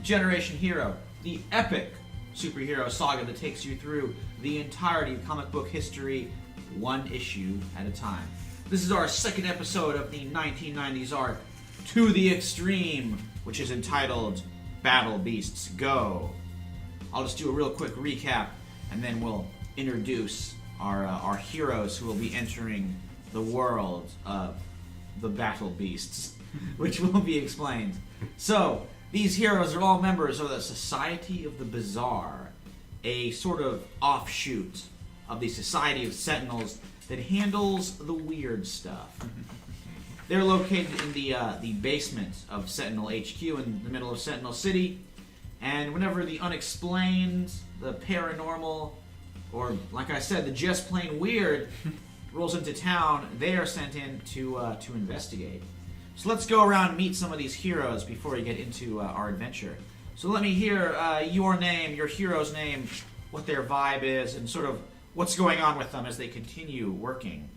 Generation Hero, the epic superhero saga that takes you through the entirety of comic book history, one issue at a time. This is our second episode of the 1990s arc, To the Extreme, which is entitled Battle Beasts Go. I'll just do a real quick recap, and then we'll introduce our heroes who will be entering the world of the Battle Beasts, which will be explained. So, these heroes are all members of the Society of the Bizarre, a sort of offshoot of the Society of Sentinels that handles the weird stuff. They're located in the basement of Sentinel HQ in the middle of Sentinel City, and whenever the unexplained, the paranormal, or like I said, the just plain weird rolls into town, they are sent in to investigate. So let's go around and meet some of these heroes before we get into our adventure. So let me hear your name, your hero's name, what their vibe is, and sort of what's going on with them as they continue working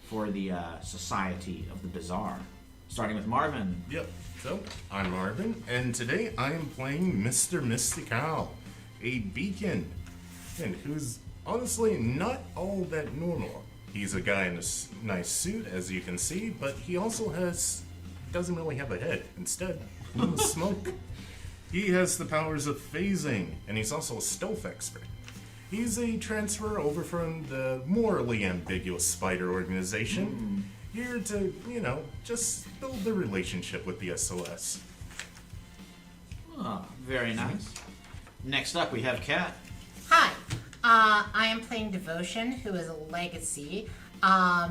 for the Society of the Bizarre. Starting with Marvin. Yep, so I'm Marvin, and today I am playing Mr. Mystical, a beacon, and who's honestly not all that normal. He's a guy in a nice suit, as you can see, but he also doesn't really have a head. Instead, full smoke. He has the powers of phasing, and he's also a stealth expert. He's a transfer over from the morally ambiguous Spider organization, here to, just build the relationship with the SOS. Oh, very nice. Next up, we have Kat. Hi, I am playing Devotion, who is a legacy.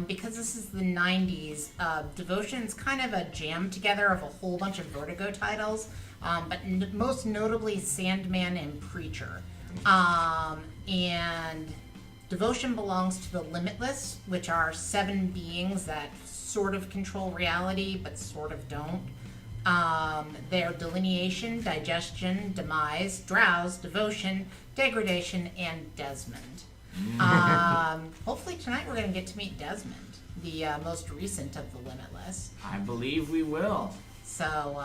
Because this is the 90s, Devotion's kind of a jam together of a whole bunch of Vertigo titles, but most notably Sandman and Preacher. And Devotion belongs to the Limitless, which are 7 beings that sort of control reality, but sort of don't. Their delineation, digestion, demise, drowse, devotion, degradation, and Desmond. Hopefully tonight we're going to get to meet Desmond, the most recent of the Limitless. I believe we will. So,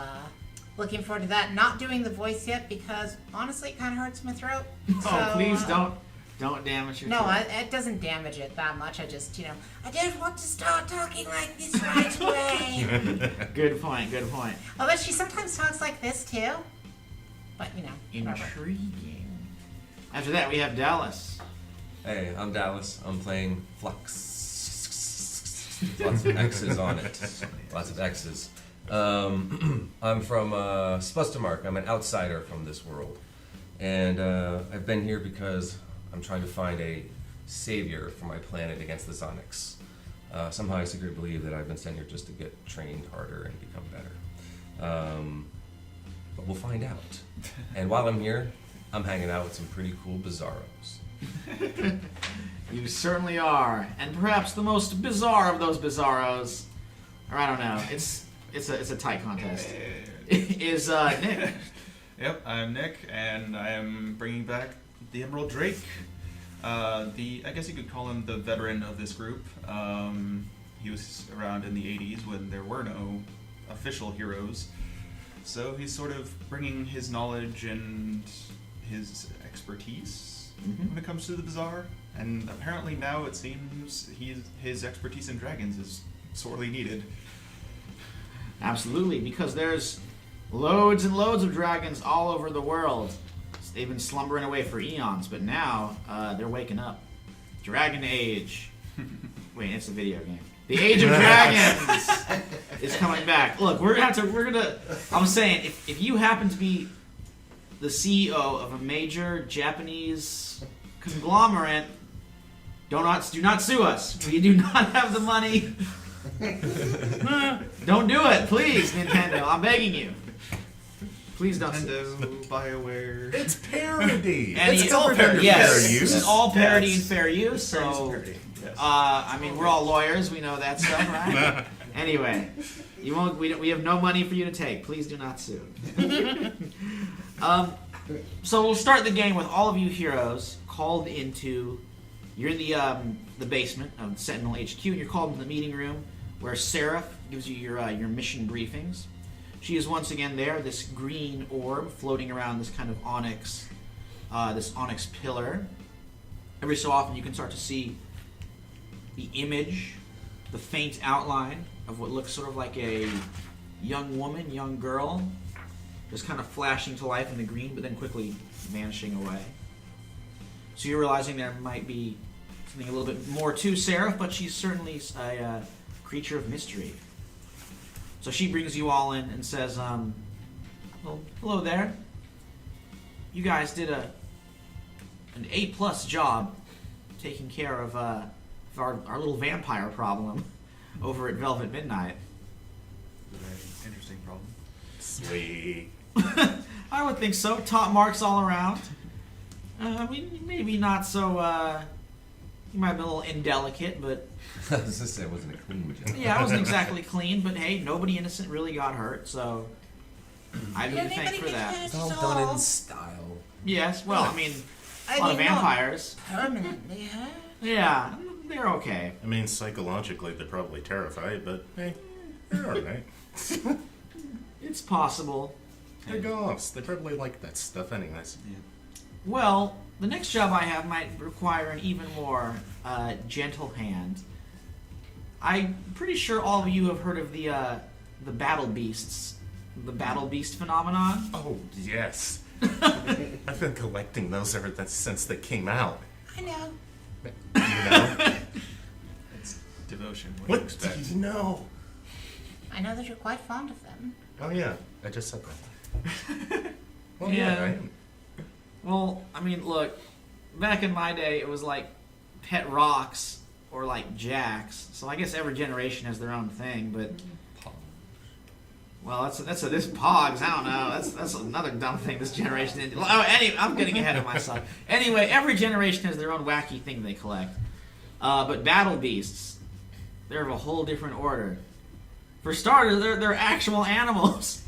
looking forward to that. Not doing the voice yet because, honestly, it kind of hurts my throat. Oh, please don't damage your throat. No, it doesn't damage it that much. I just, I don't want to start talking like this right away. Good point. Although she sometimes talks like this, too. But, whatever. Intriguing. After that, we have Dallas. Hey, I'm Dallas. I'm playing Flux. Lots of X's on it. Lots of X's. I'm from Spustamark. I'm an outsider from this world. And I've been here because I'm trying to find a savior for my planet against the Sonics. Somehow I secretly believe that I've been sent here just to get trained harder and become better. But we'll find out. And while I'm here, I'm hanging out with some pretty cool bizarros. You certainly are, and perhaps the most bizarre of those bizarros, or I don't know, it's a tight contest, is Nick. Yep, I'm Nick, and I am bringing back the Emerald Drake. I guess you could call him the veteran of this group. He was around in the 80s when there were no official heroes, so he's sort of bringing his knowledge and his expertise when it comes to the Bizarre, and apparently now it seems his expertise in dragons is sorely needed. Absolutely, because there's loads and loads of dragons all over the world. They've been slumbering away for eons, but now they're waking up. Dragon Age. Wait, it's a video game. The Age of Dragons is coming back. Look, I'm saying, if you happen to be the CEO of a major Japanese conglomerate, do not sue us. We do not have the money. Don't do it, please, Nintendo. I'm begging you. Please don't sue us. Nintendo, BioWare. It's parody! It's all parody. Yes, Yes, this is all parody and fair use. So, Parody. Yes. I mean, we're all lawyers. We know that stuff, right? Anyway, you won't. We have no money for you to take. Please do not sue. So we'll start the game with all of you heroes called into. You're in the basement of Sentinel HQ, and you're called into the meeting room where Seraph gives you your mission briefings. She is once again there, this green orb floating around this kind of onyx pillar. Every so often you can start to see the image, the faint outline of what looks sort of like a young woman, young girl, just kind of flashing to life in the green, but then quickly vanishing away. So you're realizing there might be something a little bit more to Seraph, but she's certainly a creature of mystery. So she brings you all in and says, well, hello there. You guys did an A+ job taking care of our little vampire problem over at Velvet Midnight. Very interesting problem. Sweet. I would think so. Top marks all around. I mean, maybe not so, you might have been a little indelicate, but... I was just saying it wasn't a clean job. Yeah, I wasn't exactly clean, but hey, nobody innocent really got hurt, so... I do thank for that. It's all done in style. Yes, well, I mean, a lot of vampires. Permanently, huh? Yeah, they're okay. I mean, psychologically, they're probably terrified, but hey, they're alright. It's possible. They're goths. They probably like that stuff anyways. Yeah. Well, the next job I have might require an even more gentle hand. I'm pretty sure all of you have heard of the battle beasts, the battle beast phenomenon. Oh, yes. I've been collecting those since they came out. I know. You know? It's devotion. What do you What expect? do you know? I know that you're quite fond of them. Oh, yeah. I just said that. Well, Yeah. I am. Well, I mean, look, back in my day, it was like pet rocks or like jacks. So I guess every generation has their own thing, but well, that's this pogs. I don't know. That's another dumb thing this generation did. Oh, anyway, I'm getting ahead of myself. Anyway, every generation has their own wacky thing they collect. But battle beasts, they're of a whole different order. For starters, they're actual animals.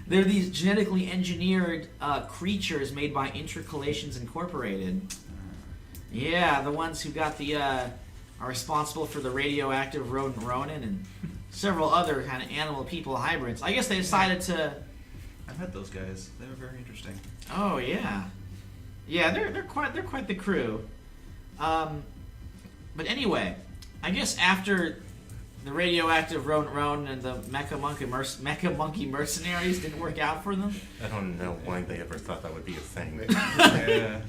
They're these genetically engineered creatures made by Intercalations Incorporated. Yeah, the ones who got the are responsible for the radioactive rodent Ronin and several other kind of animal people hybrids. I guess they decided to. I met those guys. They were very interesting. Oh yeah, yeah. They're quite the crew. But anyway, I guess after the radioactive rodent Ronin and the mecha monkey mercenaries didn't work out for them. I don't know why they ever thought that would be a thing. Yeah.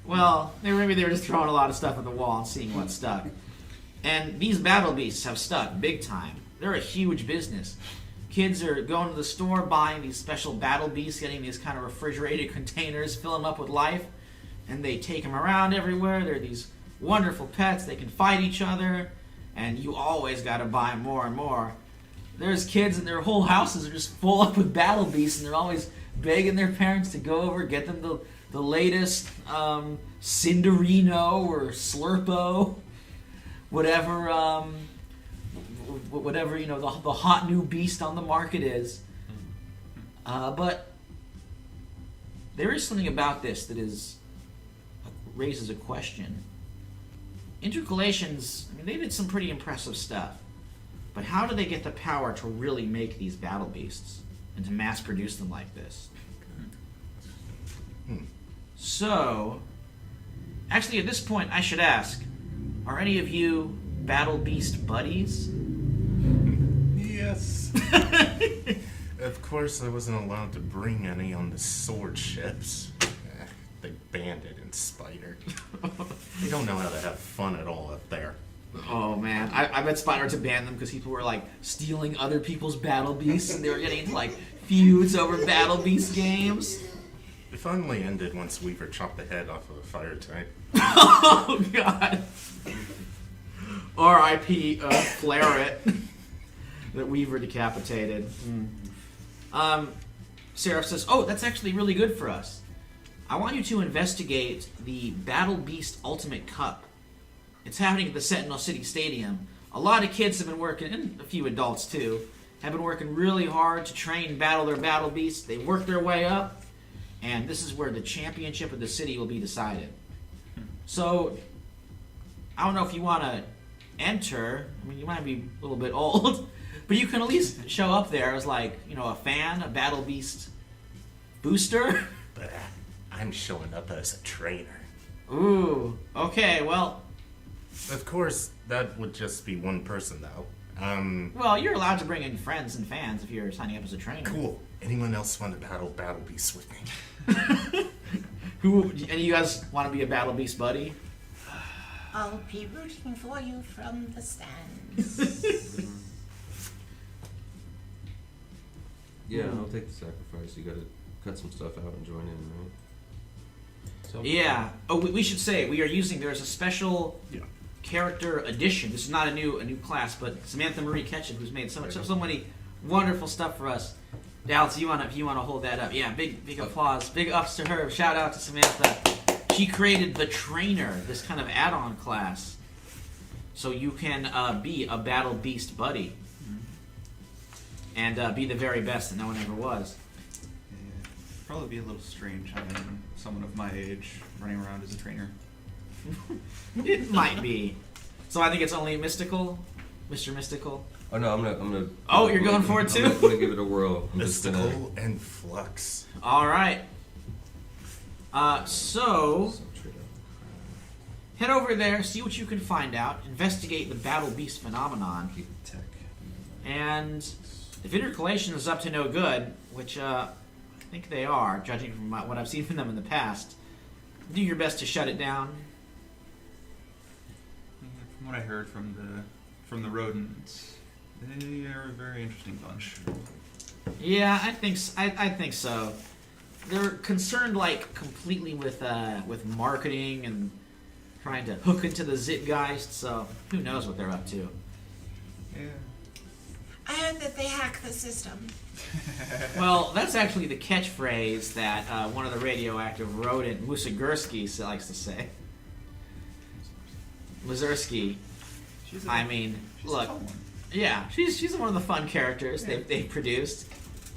Well, maybe they were just throwing a lot of stuff at the wall and seeing what stuck. And these battle beasts have stuck big time. They're a huge business. Kids are going to the store, buying these special battle beasts, getting these kind of refrigerated containers, filling them up with life, and they take them around everywhere. They're these wonderful pets. They can fight each other, and you always got to buy more and more. There's kids and their whole houses are just full up with battle beasts, and they're always begging their parents to go over, get them the latest Cinderino or Slurpo, whatever you know the hot new beast on the market is. But there is something about this that raises a question. Intercalations, I mean, they did some pretty impressive stuff, but how do they get the power to really make these battle beasts and to mass produce them like this? So, actually, at this point, I should ask: are any of you battle beast buddies? Yes. Of course, I wasn't allowed to bring any on the sword ships. They banned it in Spider. They don't know how to have fun at all up there. Oh man, I bet Spider had to ban them because people were like stealing other people's battle beasts and they were getting into like feuds over battle beast games. It finally ended once Weaver chopped the head off of a fire type. Oh god. R.I.P. Flaret that Weaver decapitated. Seraph says, "Oh, that's actually really good for us. I want you to investigate the Battle Beast Ultimate Cup. It's happening at the Sentinel City Stadium. A lot of kids have been working, and a few adults too, have been working really hard to train and battle their battle beasts. They work their way up, and this is where the championship of the city will be decided. So, I don't know if you want to enter. I mean, you might be a little bit old, But you can at least show up there as like, a fan, a Battle Beast booster. But I'm showing up as a trainer. Ooh. Okay, well, Of course, that would just be one person, though. well, you're allowed to bring in friends and fans if you're signing up as a trainer. Cool. Anyone else want to battle Beasts with me? Any of you guys want to be a Battle Beast buddy? I'll be rooting for you from the stands. Yeah, I'll take the sacrifice. You gotta cut some stuff out and join in, right? So, Yeah. Oh, we should say there's a special Yeah. character edition. This is not a new class, but Samantha Marie Ketchum, who's made so many wonderful stuff for us. Dallas, you wanna hold that up? Yeah, big applause, big ups to her. Shout out to Samantha. She created the Trainer, this kind of add-on class, so you can be a Battle Beast buddy and be the very best that no one ever was. Yeah. Probably be a little strange having someone of my age running around as a trainer. It might be. So I think it's only Mystical, Mr. Mystical. Oh no, I'm gonna. Oh, you're going for it too? I'm gonna give it a whirl. I'm just Mystical gonna. and Flux. All right. So head over there, see what you can find out, investigate the Battle Beast phenomenon, Keep it tech. and if intercalation is up to no good, which I think they are, judging from what I've seen from them in the past, do your best to shut it down. Yeah, from what I heard from the rodents, they are a very interesting bunch. Yeah, I think so. They're concerned completely with marketing and trying to hook into the Zeitgeist. So who knows what they're up to? Yeah. I heard that they hack the system. Well, that's actually the catchphrase that one of the radioactive rodent Musigursky likes to say. Mazursky. She's I mean, she's look, a fun one. yeah, she's one of the fun characters Yeah. they've produced.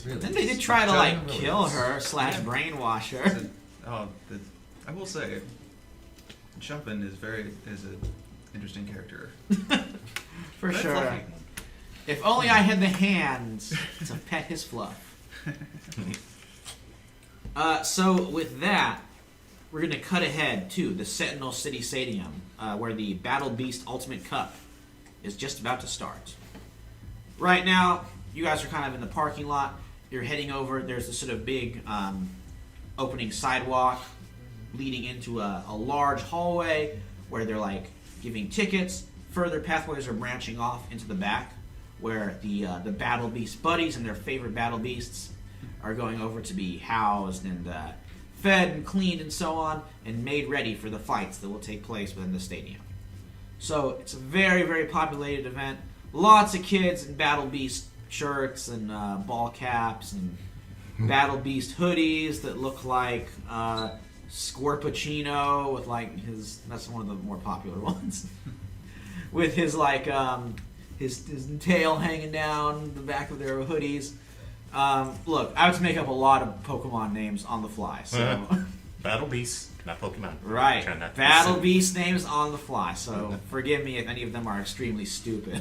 Really? Then they did try to Giant kill rodents. her / Yeah. brainwash her. I will say, Jumpin is an interesting character. For That's sure. lucky. If only I had the hands to pet his fluff. So with that, we're going to cut ahead to the Sentinel City Stadium, where the Battle Beast Ultimate Cup is just about to start. Right now, you guys are kind of in the parking lot. You're heading over. There's this sort of big opening sidewalk leading into a large hallway where they're giving tickets. Further pathways are branching off into the back, where the Battle Beast buddies and their favorite Battle Beasts are going over to be housed and fed and cleaned and so on, and made ready for the fights that will take place within the stadium. So it's a very, very populated event. Lots of kids in Battle Beast shirts and ball caps and Battle Beast hoodies that look like Scorpacino with that's one of the more popular ones. With his his tail hanging down the back of their hoodies. Look, I have to make up a lot of Pokemon names on the fly. So Battle Beasts, not Pokemon. right, Try not to Battle listen. Beast names on the fly. So forgive me if any of them are extremely stupid.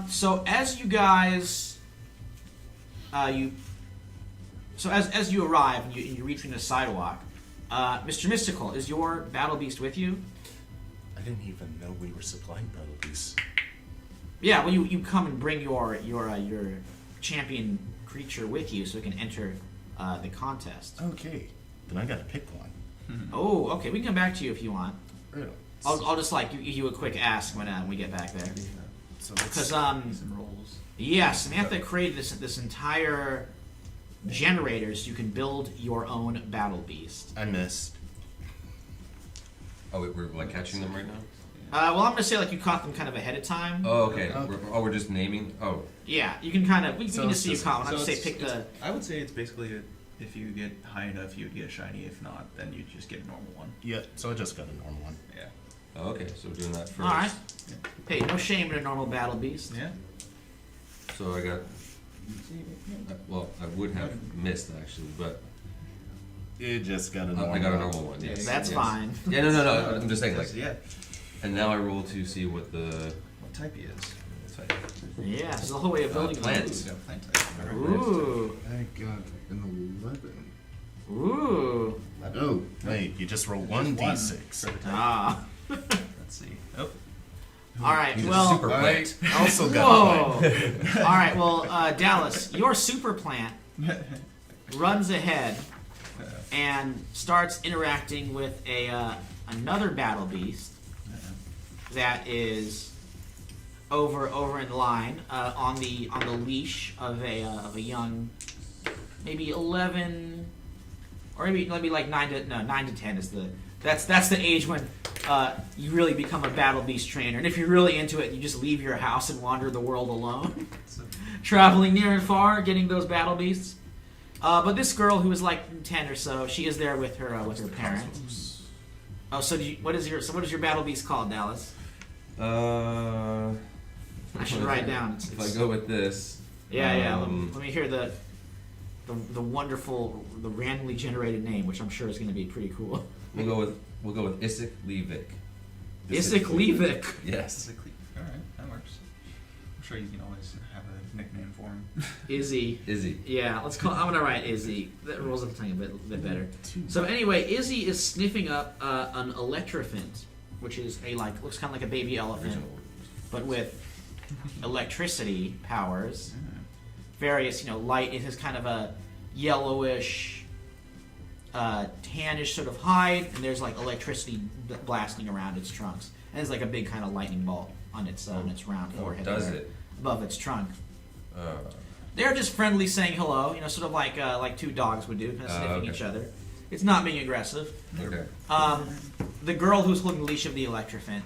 So as you guys, as you arrive and you reach the sidewalk, Mr. Mystical, is your Battle Beast with you? I didn't even know we were supplying Battle Beasts. Yeah, well, you come and bring your champion creature with you so it can enter the contest. Okay, then I gotta pick one. Oh, okay. We can come back to you if you want. Really? I'll just give you a quick ask when we get back there. So let's- Because Some rolls. yeah, Samantha created this entire generator so you can build your own Battle Beast. I missed. Oh, we're catching them right now. Well, I'm gonna say you caught them kind of ahead of time. Oh, okay. Okay. We're just naming. Oh, Yeah, you can kind of we So can it's just see you just- caught one. I'd So say it's- pick the. I would say it's basically if you get high enough, you'd get a shiny. If not, then you just get a normal one. Yeah, so I just got a normal one. Yeah. oh, okay. So we're doing that first. All right. Hey, no shame in a normal Battle Beast. Yeah. So I got. Well, I would have missed actually, but You just got a normal I got a one. normal one. Yes. That's yes. fine. Yeah, no. I'm just saying Yeah. And now I roll to see what the. What type he is? type. Yeah, this is the whole way of building Plants. those. Yeah, plant type. Ooh. I got an 11. Ooh. Oh, wait, you just roll 1d6. Ah. Let's see. Oh, All right. He's a Well. super I plant. also got Whoa. a 5. All right. Well, Dallas, your super plant runs ahead and starts interacting with another battle beast that is over in line on the leash of a young, maybe 11 or maybe like 9 to 10 is that's the age when you really become a battle beast trainer, and if you're really into it, you just leave your house and wander the world alone, traveling near and far, getting those battle beasts. But this girl who is like 10 or so, she is there with her parents. Oh, so what is your battle beast called, Dallas? I should write down. If I go with this, Yeah. Let me hear the wonderful, the randomly generated name, which I'm sure is going to be pretty cool. we'll go with Isaac Levick. Isaac Levick. Yes. all right, that works. I'm sure you can always have a nickname for him. Izzy. Izzy. Yeah, I'm gonna write Izzy. That rolls up the tongue a bit better. So anyway, Izzy is sniffing up an electrophant, which is looks kind of like a baby elephant, but with electricity powers. Various, light. It has kind of a yellowish, tannish sort of hide, and there's like electricity blasting around its trunks, and there's like a big kind of lightning bolt on its round forehead. does there, it? above its trunk? They're just friendly, saying hello. Sort of like two dogs would do, kind of sniffing okay. each other. It's not being aggressive. Okay. The girl who's holding the leash of the electrophant,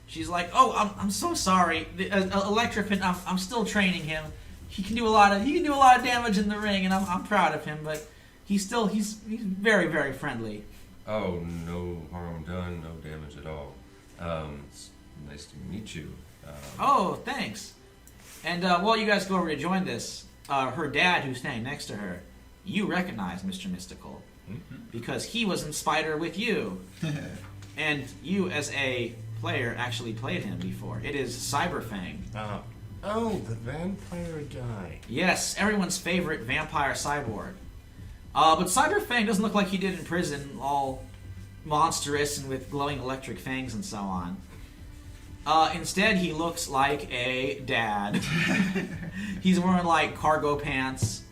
she's like, "Oh, I'm so sorry. The electrophant, I'm still training him. He can do a lot of damage in the ring, and I'm proud of him. But he's very, very friendly." Oh, no harm done, no damage at all. It's nice to meet you. Oh, thanks. And while you guys go over to join this, her dad, who's standing next to her, you recognize Mr. Mystical, because he was in Spider with you, and you, as a player, actually played him before. It is Cyberfang. Oh, the vampire guy. Yes, everyone's favorite vampire cyborg. But Cyberfang doesn't look like he did in prison, all monstrous and with glowing electric fangs and so on. Instead, he looks like a dad. He's wearing like cargo pants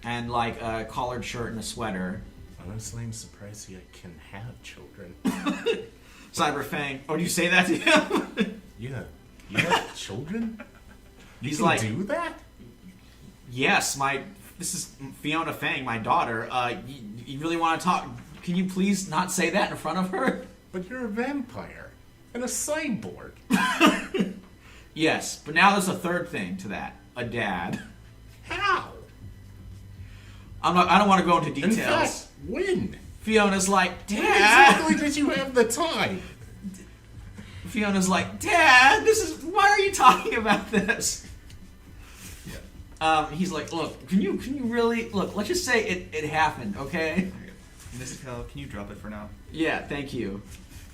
and like a collared shirt and a sweater. Honestly, I'm surprised he can have children. Cyberfang. Oh, do you say that to him? Yeah. You have children? You He's can like, do that? yes, this is Fiona Fang, my daughter. You really want to talk? Can you please not say that in front of her? But you're a vampire. And a cyborg. Yes, but now there's a third thing to that. A dad. How? I don't want to go into In details. fact, when? Fiona's like, When Dad! exactly did you have the time? Fiona's like, Dad, why are you talking about this? Yeah. He's like, look, can you really, let's just say it happened, okay? Mystical, can you drop it for now? Yeah, thank you.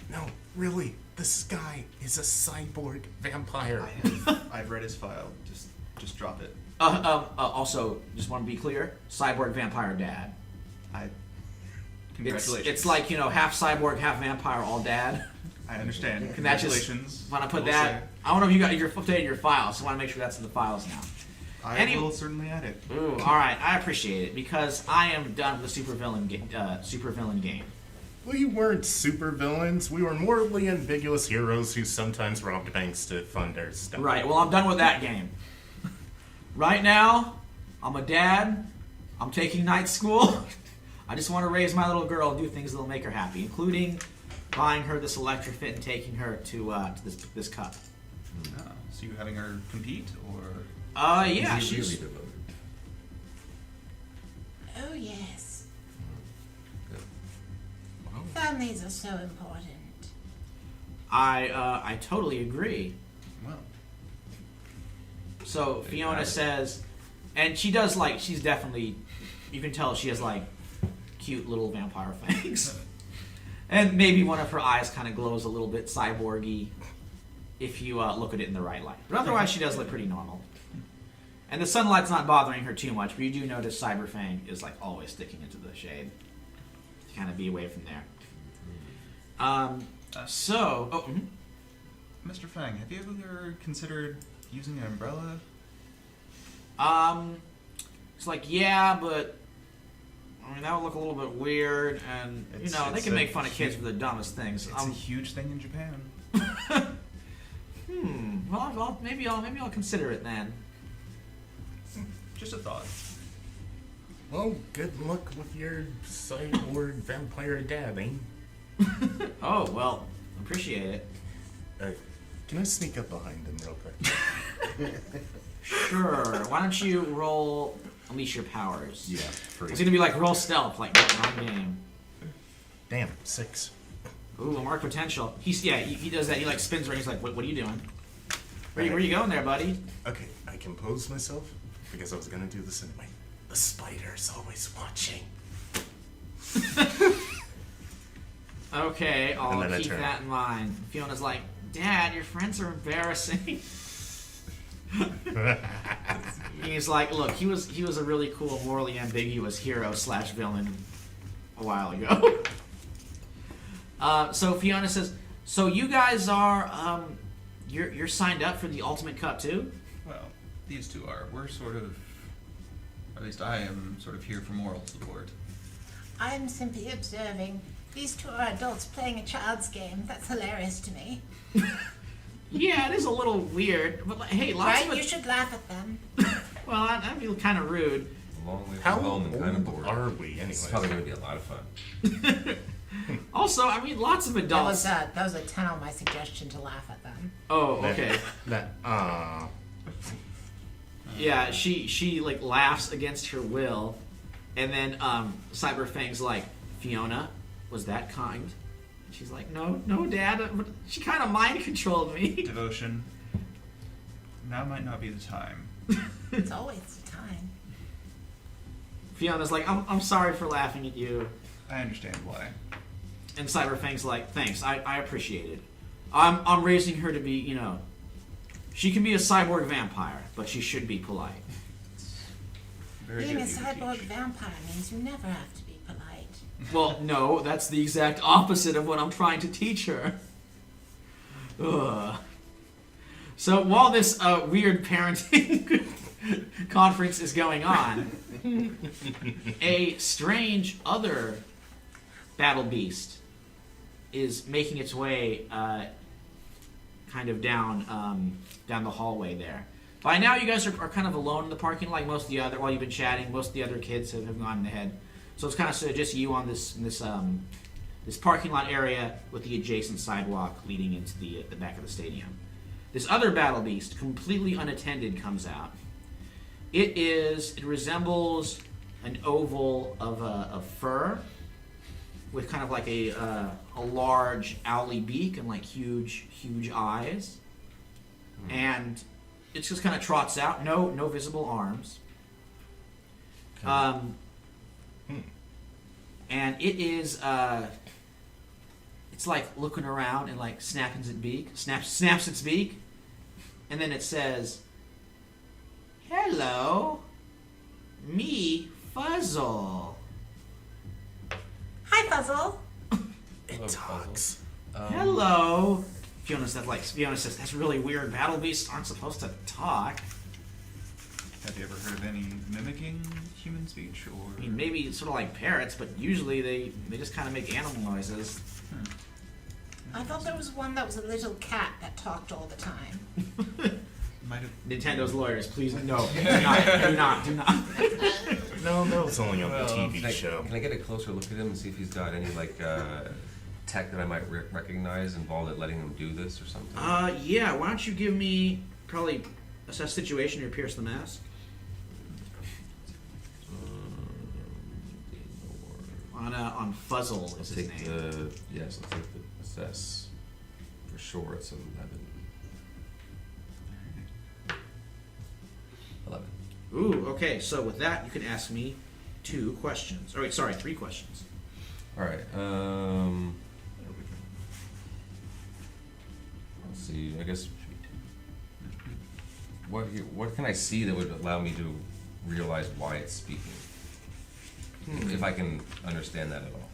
No, really. This guy is a cyborg vampire. I've read his file. Just drop it. Also, just want to be clear, cyborg vampire dad. Congratulations. It's like, half cyborg, half vampire, all dad. I understand. Can that just, Congratulations. want to put We'll that, say. I don't know if you got updated your files, so I want to make sure that's in the files now. I will certainly add it. Ooh, all right, I appreciate it, because I am done with the supervillain game. We weren't supervillains. We were morally ambiguous heroes who sometimes robbed banks to fund our stuff. Right, well, I'm done with that game. Right now, I'm a dad. I'm taking night school. I just want to raise my little girl and do things that'll make her happy, including buying her this electrofit and taking her to this cup. So you having her compete, or? Yeah, Is he she's... really devoted? Oh, yes. Wow. Families are so important. I totally agree. Well, So Fiona says, and she does she's definitely, you can tell she has cute little vampire fangs. And maybe one of her eyes kind of glows a little bit cyborgy. if you look at it in the right light. But otherwise, she does look pretty normal. And the sunlight's not bothering her too much, but you do notice Cyberfang is like always sticking into the shade to kind of be away from there. Mr. Fang, have you ever considered using an umbrella? It's like, yeah, but I mean that would look a little bit weird, and they can make fun of kids for the dumbest things. It's a huge thing in Japan. Well, maybe I'll consider it then. Just a thought. Well, good luck with your cyborg vampire dad, eh? Oh, well, appreciate it. Can I sneak up behind him real quick? Sure. Why don't you roll Unleash Your Powers? Yeah, It's free. gonna be like roll stealth, like wrong game. Damn, 6. Ooh, a mark potential. He does that. He like spins around. He's like, what are you doing? Where you going there, buddy? Okay, I composed myself because I was gonna do this anyway. The spider's always watching. Okay, I'll And then I keep turn. that in mind. Fiona's like, Dad, your friends are embarrassing. He's like, look, he was a really cool, morally ambiguous hero / villain a while ago. So Fiona says, so you guys are you're signed up for the Ultimate Cup too? Well, these two are. We're sort of, at least I am sort of here for moral support. I'm simply observing. These two are adults playing a child's game. That's hilarious to me. Yeah, it is a little weird, but hey, lots Right? of You should laugh at them. Well, I feel kind of rude. A long way from How home and kind of old bored. are we, It's anyway? probably going to be a lot of fun. Also, I mean, lots of That adults. was a 10 on my suggestion to laugh at them. Oh, okay. Yeah, she like laughs against her will, and then Cyberfang's like, Fiona, was that kind? And she's like, no, Dad. She kind of mind controlled me. Devotion. Now might not be the time. It's always the time. Fiona's like, I'm sorry for laughing at you, I understand why. and Cyberfang's like, thanks, I appreciate it. I'm raising her to be, she can be a cyborg vampire, but she should be polite. Very Being good a of you to cyborg teach. vampire means you never have to be polite. Well, no, that's the exact opposite of what I'm trying to teach her. Ugh. So while this weird parenting conference is going on, a strange other battle beast is making its way kind of down the hallway there. By now, you guys are kind of alone in the parking lot. Like most of the other, while you've been chatting, most of the other kids have gone ahead. So it's kind of just you on this parking lot area with the adjacent sidewalk leading into the back of the stadium. This other battle beast, completely unattended, comes out. It resembles an oval of fur with kind of like a large owly beak and like huge eyes, and it just kind of trots out. No visible arms. And it is it's like looking around and like snaps its beak, and then it says, "Hello, me Fuzzle." Hi, Fuzzle. It talks. Hello. Fiona says, that's really weird. Battle beasts aren't supposed to talk. Have you ever heard of any mimicking human speech? Or I mean, maybe sort of like parrots, but usually they just kind of make animal noises. I thought there was one that was a little cat that talked all the time. might have. Nintendo's lawyers, please no, do not. No, that was only on the Well, TV can I- show. Can I get a closer look at him and see if he's got any like tech that I might recognize involved at letting him do this or something? Yeah. Why don't you give me probably assess situation or pierce the mask on Fuzzle I'll is his take name. I'll take the assess for sure. It's 11. Ooh, okay. So with that, you can ask me 2 questions. Oh wait, sorry, 3 questions. All right. Let's see. I guess. What can I see that would allow me to realize why it's speaking? If I can understand that at all.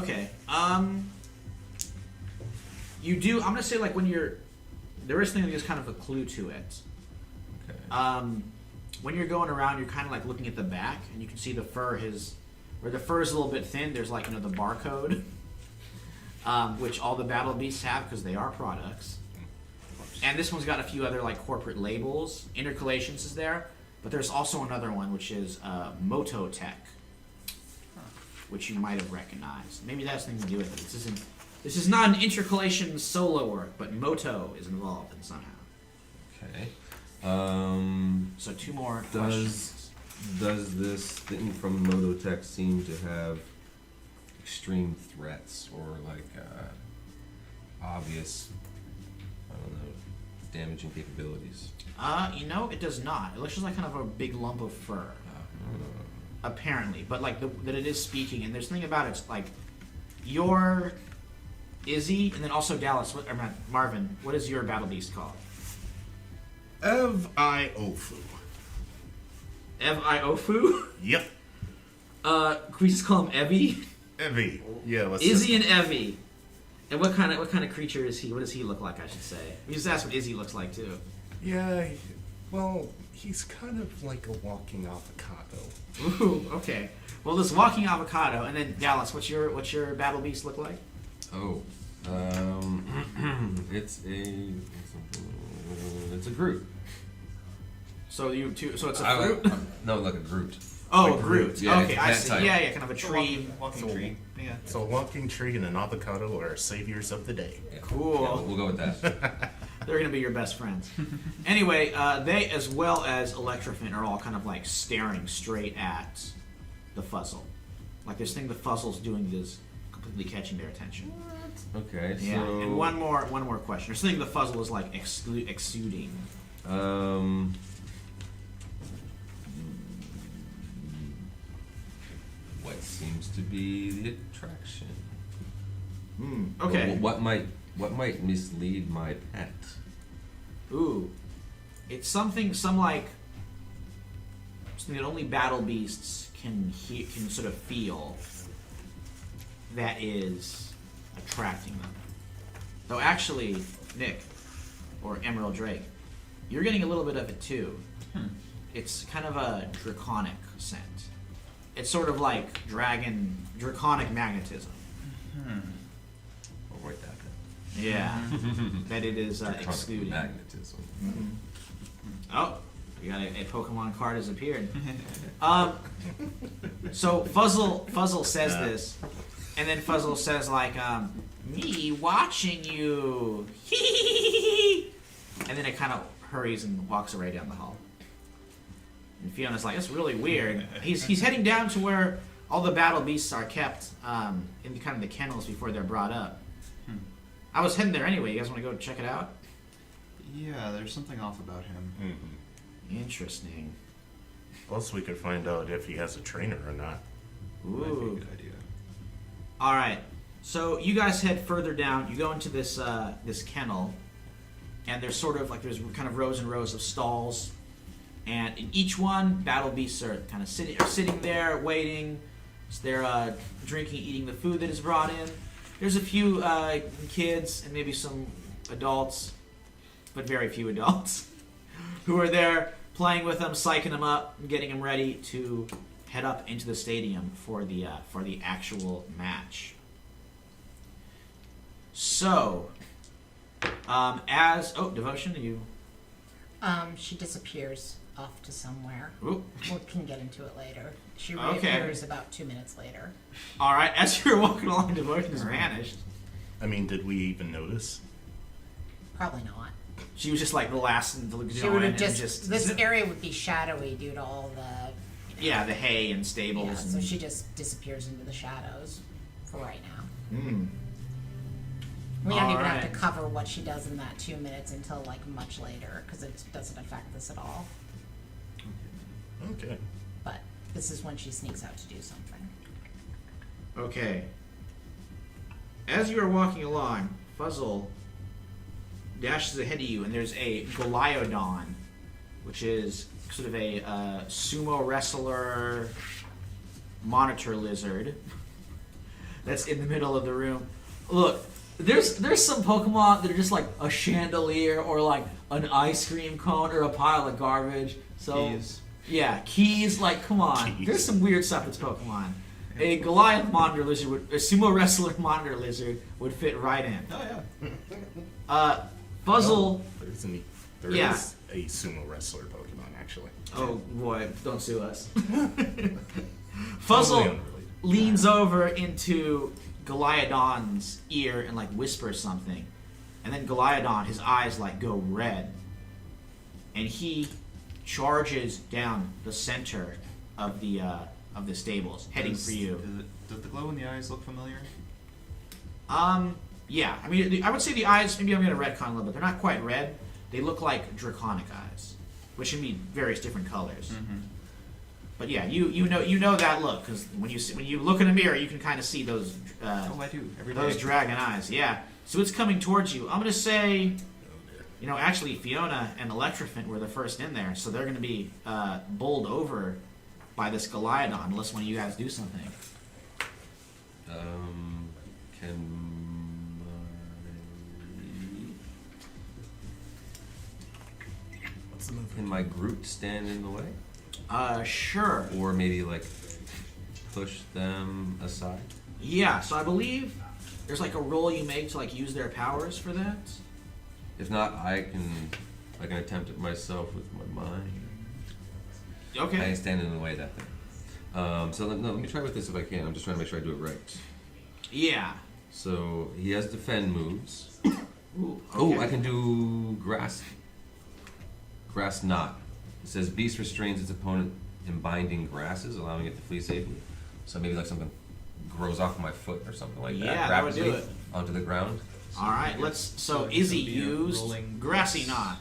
Okay. You do. I'm gonna say like when you're. There is something that gives kind of a clue to it. Okay. When you're going around, you're kind of like looking at the back, and you can see the fur where the fur is a little bit thin. There's like the barcode, which all the battle beasts have because they are products. And this one's got a few other like corporate labels. Intercalations is there, but there's also another one which is Moto Tech, which you might have recognized. Maybe that has something to do with it. This is not an intercalation solo work, but Moto is involved in somehow. Okay. So 2 more questions. Does this thing from Mototech seem to have extreme threats or like obvious, I don't know, damaging capabilities? It does not. It looks just like kind of a big lump of fur. Apparently, but like that it is speaking, and there's something about it's like your Izzy, and then also Dallas. Marvin, what is your battle beast called? Ev-I-Ofu. Ev-I-Ofu? Yep. Can we just call him Evie? Evie. Yeah, let's Izzy and Evie. And what kind of creature is he? What does he look like, I should say? We just asked what Izzy looks like too. Yeah, well, he's kind of like a walking avocado. Ooh, okay. Well, this walking avocado, and then Dallas, what's your battle beast look like? Oh, it's a Groot. So so it's a fruit? No, like a Groot. Oh, Like a Groot. Yeah, Okay, it's I that see. type. Yeah, kind of a tree. Walking tree. Yeah. So a walking tree and an avocado are saviors of the day. Yeah. Cool. Yeah, we'll go with that. They're going to be your best friends. Anyway, they, as well as Electrofin, are all kind of like staring straight at the Fuzzle. Like this thing the Fuzzle's doing is completely catching their attention. Okay, Yeah. so And one more question. There's something the Fuzzle is like exuding. What seems to be the attraction? Okay. What might mislead my pet? Ooh. It's something that only battle beasts can sort of feel that is attracting them. Though actually, Nick, or Emerald Drake, you're getting a little bit of it too. It's kind of a draconic scent. It's sort of like draconic magnetism. Avoid that. Yeah. That it is Draconic exuding. magnetism. Oh, we got a Pokemon card has appeared. So Fuzzle says this, and then Fuzzle says like, me watching you, and then it kind of hurries and walks away down the hall. And Fiona's like, that's really weird. He's heading down to where all the battle beasts are kept in kind of the kennels before they're brought up. I was heading there anyway. You guys want to go check it out? Yeah, there's something off about him. Mm-hmm. Interesting. Plus, we could find out if he has a trainer or not. Might be a Ooh. good idea. All right. So you guys head further down. You go into this this kennel, and there's there's kind of rows and rows of stalls, and in each one, battle beasts are kind of sitting there waiting. So they're drinking, eating the food that is brought in. There's a few kids and maybe some adults, but very few adults, who are there playing with them, psyching them up, and getting them ready to head up into the stadium for the actual match. So, Devotion, you. She disappears off to somewhere. Ooh. We can get into it later. She Okay. reappears about 2 minutes later. All right. As you're walking along, Devotion has vanished. I mean, did we even notice? Probably not. She was just like the last to go She would in have and just this zip. area would be shadowy due to all the Yeah, the hay and stables. yeah. and, So she just disappears into the shadows for right now. Mm. We don't even Alright. have to cover what she does in that 2 minutes until like much later because it doesn't affect this at all. Okay. But this is when she sneaks out to do something. Okay. As you are walking along, Fuzzle dashes ahead of you, and there's a Goliodon, which is sort of a sumo wrestler monitor lizard that's in the middle of the room. Look, there's some Pokemon that are just like a chandelier or like an ice cream cone or a pile of garbage. So Keys. yeah, keys. Like, come on. Keys. There's some weird stuff that's Pokemon. A Goliath monitor lizard, a sumo wrestler monitor lizard would fit right in. Oh yeah. Fuzzle. There Yeah. is a sumo wrestler Pokemon, actually. Oh boy, don't sue us. Totally Fuzzle unrelated. leans over into Goliodon's ear and like whispers something, and then Goliodon, his eyes like go red, and he charges down the center of the stables, heading for you. Does the glow in the eyes look familiar? Yeah. I mean, I would say the eyes. Maybe I'm going to retcon a little bit. They're not quite red. They look like draconic eyes, which can be various different colors. Mm-hmm. But yeah, you know that look because when you look in a mirror, you can kind of see those Oh, I do every day. those dragon eyes. Yeah. So it's coming towards you. I'm going to say, actually Fiona and Electrofant were the first in there, so they're going to be bowled over by this Goliodon unless one of you guys do something. Can my Groot stand in the way? Sure. Or maybe like push them aside? Yeah. So I believe there's like a roll you make to like use their powers for that. If not, I can attempt it myself with my mind. I Okay. ain't standing in the way of that thing. Let me try with this if I can. I'm just trying to make sure I do it right. Yeah. So he has defend moves. Ooh, Oh, okay. I can do grass knot. It says beast restrains its opponent in binding grasses, allowing it to flee safely. So maybe like something grows off my foot or something like that. Yeah, that would do rapidly it. onto the ground. All right. Let's. So So Izzy it'll be a used rolling grassy dice. knot.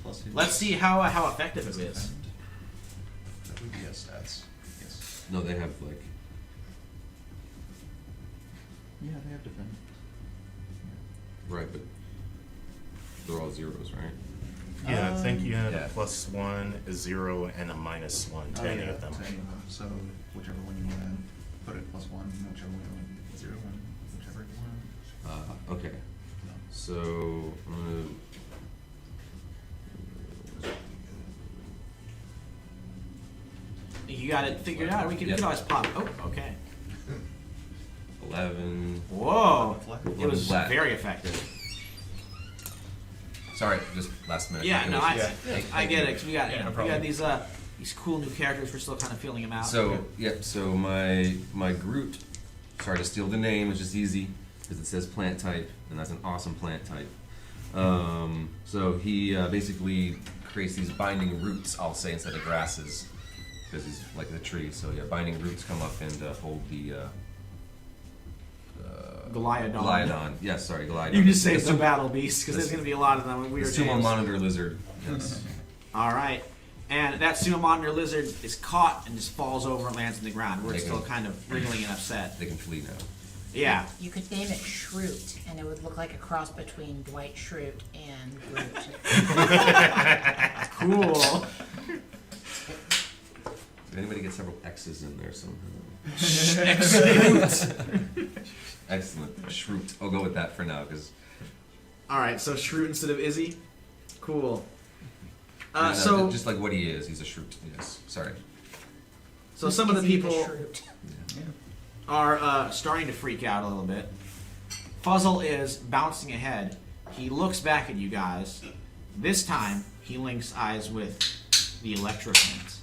Plus his Let's see how effective it is. defend. That would be his stats. Yes. No, they have like Yeah, they have defend. right, but they're all zeros, right? Yeah, I think you had Yeah. a +1, a 0, and a -1 to any of them. to any of them. So whichever one you want to put it +1, whichever one you want 0, and whichever you want. Okay. So I'm gonna. You got it figured out. We can Yep. always pop. Oh, okay. 11. Whoa. It was Flat. very effective. Sorry, just last minute. Yeah, no, I Thank get you. it. 'Cause we got Yeah, no we problem. got these cool new characters. We're still kind of feeling them out. So yep. So my Groot. Sorry to steal the name. It's just easy because it says plant type, and that's an awesome plant type. So he basically creates these binding roots. I'll say instead of grasses, because he's like the tree. So yeah, binding roots come up and hold the. Goliodon. Goliodon. Yes, sorry, Goliodon. You can just say it's The a battle beast because there's the- going to be a lot of them. The Weird sumo names. monitor lizard. Yes. All right. And that sumo monitor lizard is caught and just falls over and lands on the ground. We're They still can- kind of wriggling and upset. They can flee now. Yeah. You could name it Shroot, and it would look like a cross between Dwight Schrute and Groot. Cool. Did anybody get several X's in there somehow? Excellent. Excellent. Shroot. I'll go with that for now because. All right. So Shroot instead of Izzy. Cool. So just like what he is, he's a Shroot. Yes. Sorry. So some of the Is he people Schrute? are starting to freak out a little bit. Fuzzle is bouncing ahead. He looks back at you guys. This time, he links eyes with the Electrofant.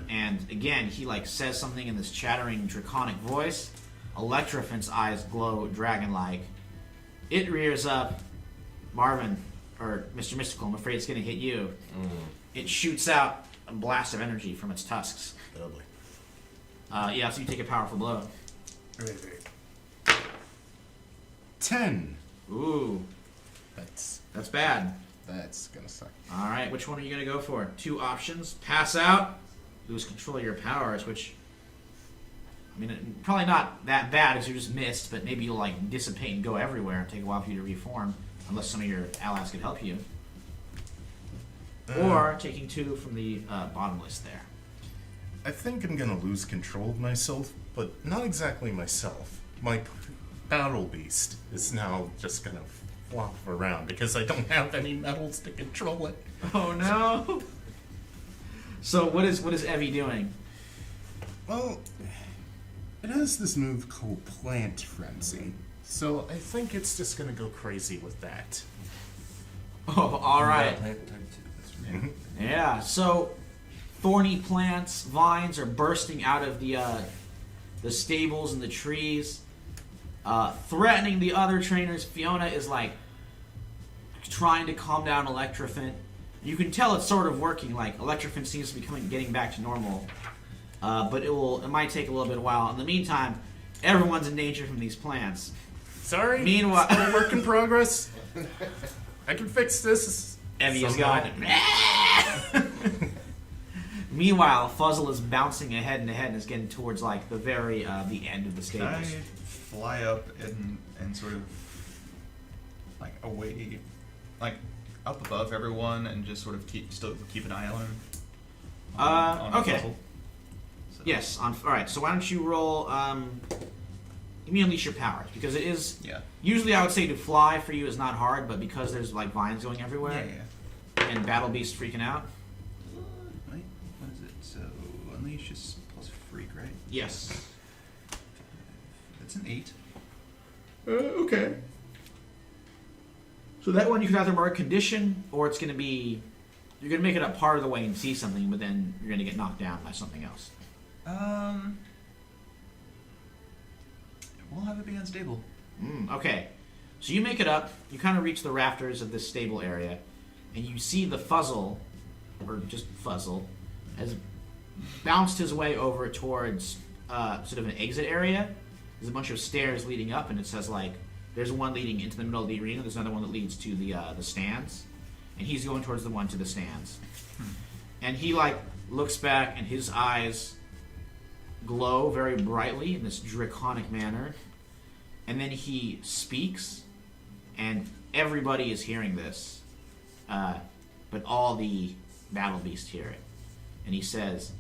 And again, he like says something in this chattering draconic voice. Electrofant's eyes glow dragon-like. It rears up. Marvin, or Mr. Mystical, I'm afraid it's going to hit you. It shoots out a blast of energy from its tusks. Lovely. Yeah, so you take a powerful blow. 10. Ooh, That's bad. gonna suck. All right, which one are you going to go for? Two options. Pass out, lose control of your powers, which I mean, probably not that bad as you just missed, but maybe you'll like dissipate and go everywhere and take a while for you to reform, unless some of your allies could help you. Or taking 2 from the bottom list there. I think I'm gonna lose control of myself, but not exactly myself. My battle beast is now just gonna flop around because I don't have any metals to control it. Oh no! So what is Evie doing? Well, it has this move called Plant Frenzy, so I think it's just gonna go crazy with that. Oh, all right. Plant type 2. That's right. Yeah. So thorny plants, vines are bursting out of the stables and the trees, threatening the other trainers. Fiona is like trying to calm down Electrophant. You can tell it's sort of working. Like Electrophant seems to be getting back to normal, but it might take a little bit of while. In the meantime, everyone's in danger from these plants. Sorry. Meanwhile, Still a work in progress. I can fix this. Evie is somehow. going. Meanwhile, Fuzzle is bouncing ahead and is getting towards like the very the end of the Can I stables. fly up and sort of like away, like up above everyone, and just sort of keep an eye on him? On Okay. Fuzzle? So- Yes. All right. So why don't you roll? Give me unleash your powers because it is. Yeah. Usually, I would say to fly for you is not hard, but because there's like vines going everywhere Yeah. and battle beasts freaking out. Right. What is it? So unleash is plus freak, right? Yes. It's an 8. Okay. So that one you could either mark condition, or it's going to be you're going to make it up part of the way and see something, but then you're going to get knocked down by something else. We'll have it be unstable. Okay. So you make it up. You kind of reach the rafters of this stable area, and you see the Fuzzle, or just Fuzzle, has bounced his way over towards sort of an exit area. There's a bunch of stairs leading up, and it says like there's one leading into the middle of the arena. There's another one that leads to the stands, and he's going towards the one to the stands. And he like looks back, and his eyes glow very brightly in this draconic manner. And then he speaks, and everybody is hearing this, but all the battle beasts hear it. And he says,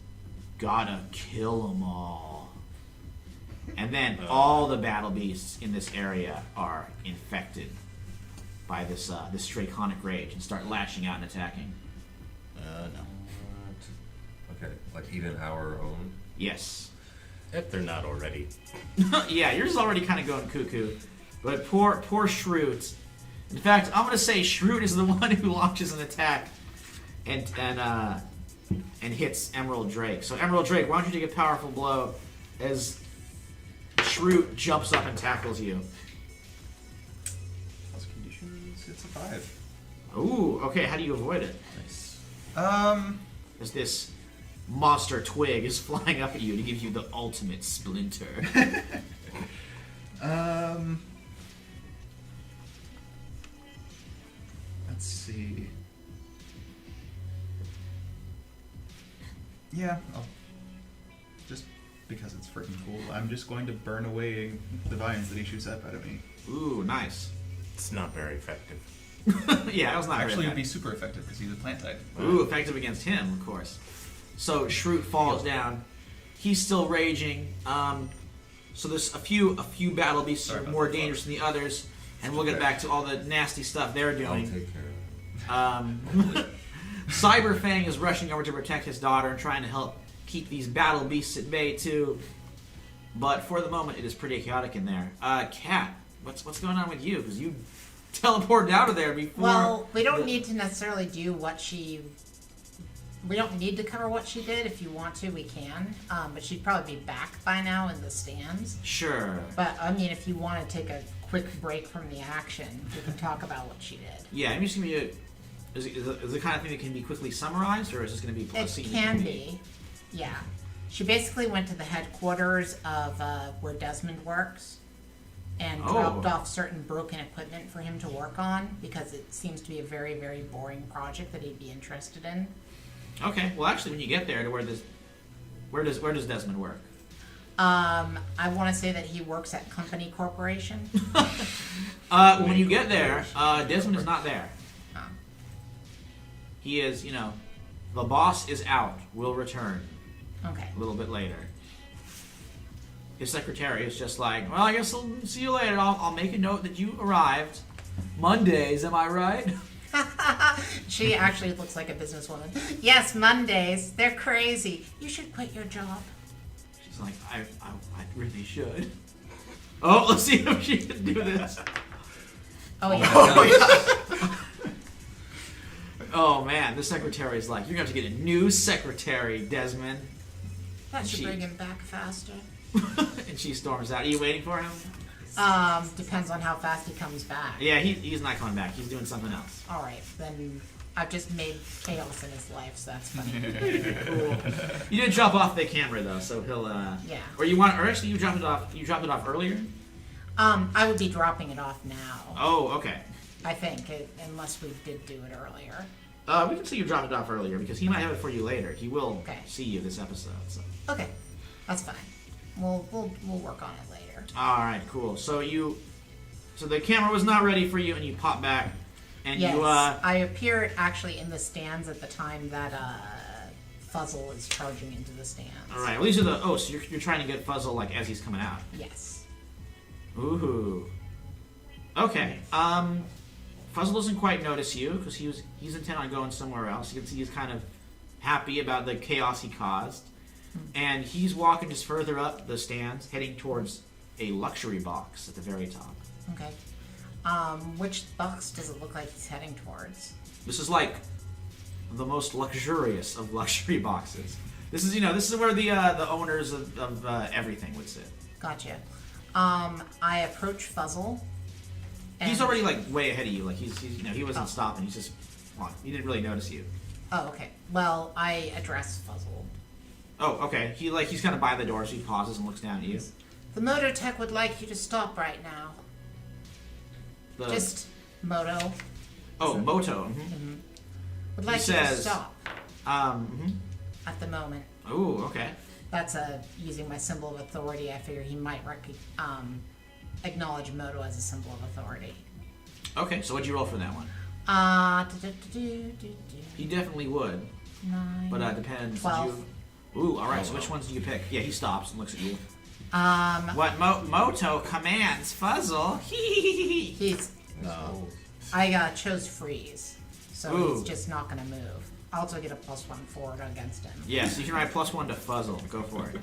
"Gotta kill them all." And then all the battle beasts in this area are infected by this draconic rage and start lashing out and attacking. No. Okay, like even our own. Yes. If they're not already. Yeah, yours is already kind of going cuckoo. But poor Shroot. In fact, I'm going to say Shroot is the one who launches an attack and hits Emerald Drake. So Emerald Drake, why don't you take a powerful blow as Shroot jumps up and tackles you. Plus conditions, it's a 5. Ooh, okay, how do you avoid it? Nice. As this monster twig is flying up at you to give you the ultimate splinter. Let's see. Yeah, just because it's freaking cool, I'm just going to burn away the vines that he shoots up out of me. Ooh, nice. It's not very effective. Yeah, that was not Actually, very it'd be bad. super effective because he's a plant type. Ooh, effective against him, of course. So Shroot falls down. He's still raging. So there's a few battle beasts Sorry are about more that, dangerous than the others, and we'll get back to all the nasty stuff they're I'll doing. take care of it. Cyberfang is rushing over to protect his daughter and trying to help keep these battle beasts at bay too. But for the moment, it is pretty chaotic in there. Kat, what's going on with you? Because you teleported out of there before. Well, we don't need to necessarily do what she. We don't need to cover what she did. If you want to, we can. But she'd probably be back by now in the stands. Sure. But I mean, if you want to take a quick break from the action, we can talk about what she did. Yeah, I'm just gonna be is it the kind of thing that can be quickly summarized, or is this going to be It scene can that be, yeah. She basically went to the headquarters of where Desmond works and Oh. dropped off certain broken equipment for him to work on because it seems to be a very, very boring project that he'd be interested in. Okay. Well, actually, when you get there to where does Desmond work? I want to say that he works at Company Corporation. When you get there, Desmond is not there. Oh. He is, the boss is out. Will return Okay. a little bit later. His secretary is just like, well, I guess I'll see you later. I'll make a note that you arrived. Mondays, am I right? She actually looks like a businesswoman. Yes, Mondays. They're crazy. You should quit your job. She's like, I really should. Oh, let's see if she can do this. Oh, yeah. Oh man, the secretary is like, you're going to have to get a new secretary, Desmond. That should She- bring him back faster. And she storms out. Are you waiting for him? Depends on how fast he comes back. Yeah, he's not coming back. He's doing something else. All right, then I've just made chaos in his life, so that's funny. Cool. You didn't drop off the camera though, so he'll. Yeah. Or you want? Or actually, you dropped it off. You dropped it off earlier. I would be dropping it off now. Oh, okay. I think, unless we did do it earlier. We can see you dropped it off earlier because he might have it for you later. He will Okay. see you this episode. So. Okay, that's fine. We'll work on it later. All right, cool. So the camera was not ready for you, and you pop back, and Yes, you. I appear actually in the stands at the time that Fuzzle is charging into the stands. All right. Well, these are the. Oh, so you're trying to get Fuzzle like as he's coming out. Yes. Ooh. Okay. Fuzzle doesn't quite notice you because he's intent on going somewhere else. You can see he's kind of happy about the chaos he caused, and he's walking just further up the stands, heading towards a luxury box at the very top. Okay. Which box does it look like he's heading towards? This is like the most luxurious of luxury boxes. This is where the owners of everything would sit. Gotcha. I approach Fuzzle. And He's already like way ahead of you. Like he's he wasn't stopping. He's just he didn't really notice you. Oh, okay. Well, I address Fuzzle. Oh, okay. He's kind of by the door, so he pauses and looks down at you. The motor tech would like you to stop right now. The, Just Moto Moto. Mm-hmm. would like you to says- stop Mhm. at the moment. Ooh, okay. That's using my symbol of authority. I figure he might acknowledge Moto as a symbol of authority. Okay, so what'd you roll for that one? He definitely would, 9, but depends. 12. Ooh, all right. So which ones do you pick? Yeah, he stops and looks at you. Um, What Moto commands Fuzzle? he's. No. I chose freeze, so Ooh. he's just not gonna move. I also get a +1 forward against him. Yeah, so you can write +1 to Fuzzle. Go for it.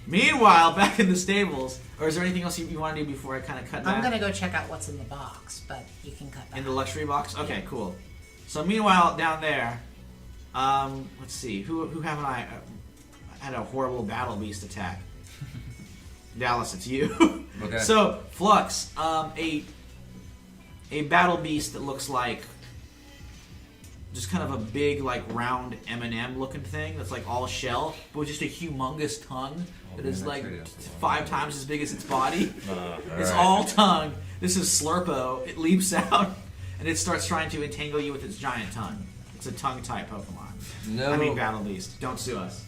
Meanwhile, back in the stables, or is there anything else you want to do before I kind of cut back? I'm gonna go check out what's in the box, but you can cut that. In the luxury box? Okay, cool. So meanwhile, down there, let's see, who haven't I had a horrible battle beast attack? Dallas, it's you. Okay. So Flux, a battle beast that looks like just kind of a big, like round M&M looking thing that's like all shell, but with just a humongous tongue that is man, like that's right. 5 times as big as its body. It's Alright. all tongue. This is Slurpo. It leaps out and it starts trying to entangle you with its giant tongue. It's a tongue type Pokemon. No. I mean Battle Beast. Don't sue us.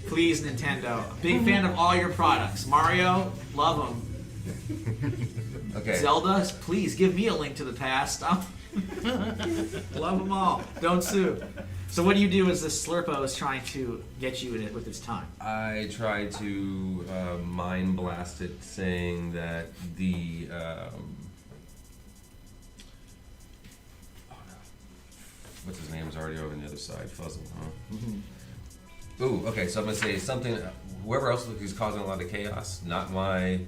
Please, Nintendo. Big fan of all your products. Mario, love them. Okay. Zelda, please give me a link to the past. Love them all. Don't sue. So what you do is this Slurpo is trying to get you in it with its tongue. I tried to mind blast it, saying that the what's his name is already over on the other side, Fuzzle, huh? Ooh, okay. So I'm gonna say something. Whoever else is causing a lot of chaos, not my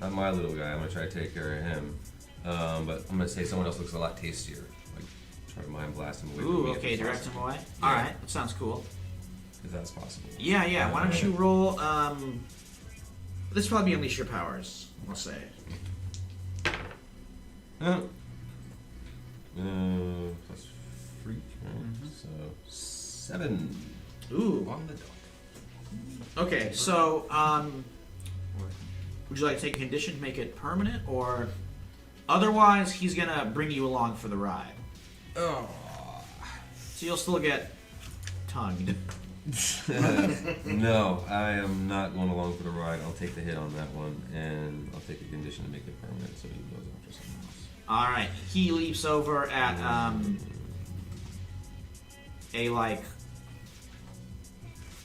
little guy. I'm gonna try to take care of him. But I'm gonna say someone else looks a lot tastier. Like try to mind blast him away. from Ooh, me if okay, it's direct him possible. away. Yeah. Alright, that sounds cool. If that's possible. Yeah. Why don't you roll, this will probably be Unleash Your Powers, we'll say. Plus freak, right? So 7. Ooh. On the dot. Okay, so, would you like to take a condition to make it permanent, or otherwise he's gonna bring you along for the ride? Oh. So you'll still get tongued. No, I am not going along for the ride. I'll take the hit on that one, and I'll take a condition to make it permanent, so he goes after someone else. All right, he leaps over at a like.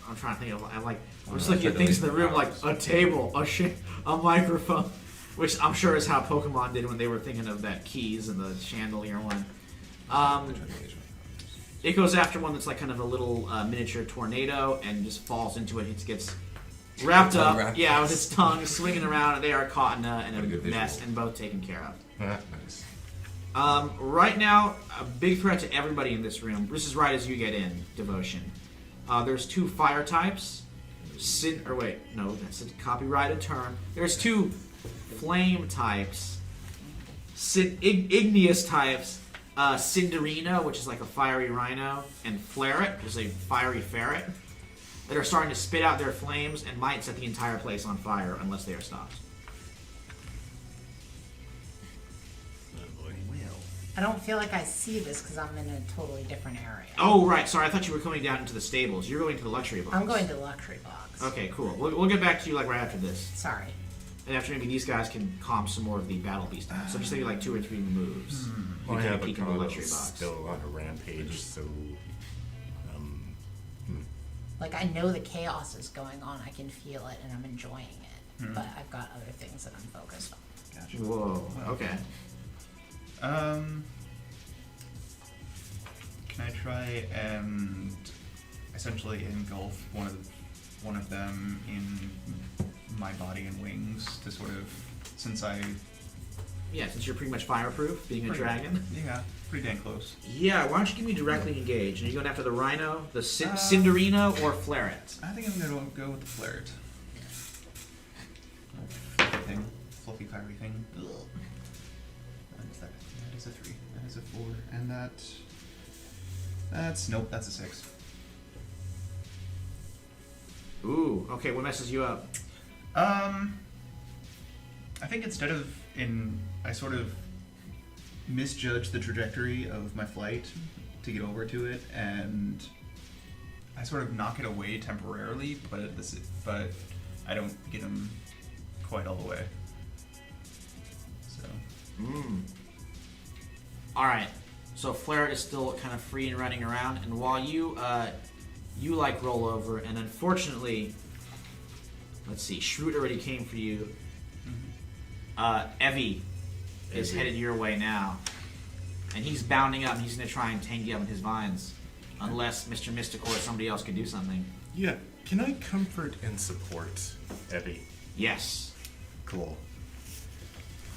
I'm trying to think of I'm just looking at things in the room like a table, a microphone, which I'm sure is how Pokemon did when they were thinking of that keys and the chandelier one. It goes after one that's like kind of a little miniature tornado and just falls into it. It gets wrapped up, with its tongue swinging around, and they are caught in a mess and both taken care of. Nice. Right now, a big threat to everybody in this room. This is right as you get in, Devotion. There's 2 fire types. That's a copyrighted term. There's 2 flame types. Igneous types. Cinderino, which is like a fiery rhino, and Flaret, which is a fiery ferret, that are starting to spit out their flames and might set the entire place on fire unless they are stopped. I don't feel like I see this because I'm in a totally different area. Oh, right. Sorry, I thought you were coming down into the stables. You're going to the luxury box. I'm going to the luxury box. Okay, cool. We'll get back to you like right after this. Sorry. And after maybe these guys can calm some more of the battle beast down. So just maybe like 2 or 3 moves. Well, You yeah, can but peek in the luxury Carlo's box. still on a rampage, so Like, I know the chaos is going on. I can feel it, and I'm enjoying it. But I've got other things that I'm focused on. Gotcha. Whoa. Okay. Can I try and essentially engulf one of them in my body and wings to sort of, since Yeah, since you're pretty much fireproof, being a dragon. Yeah, pretty dang close. Yeah, why don't you give me directly engaged? Are you going after the rhino, the Cinderino, or Flaret? I think I'm gonna go with the Flaret. Fluffy fiery thing. Ugh. That is a 3. That is a 4, and that's nope. That's a 6. Ooh, okay, what messes you up? I think instead of I sort of misjudged the trajectory of my flight to get over to it, and I sort of knock it away temporarily, but I don't get him quite all the way. So. Alright, so Flaret is still kind of free and running around, and while you like roll over, and unfortunately, let's see, Shroot already came for you. Evie is headed your way now, and he's bounding up, and he's going to try and tank you up in his vines, unless Mr. Mystical or somebody else can do something. yeah. Can I comfort and support Evie? Yes. Cool.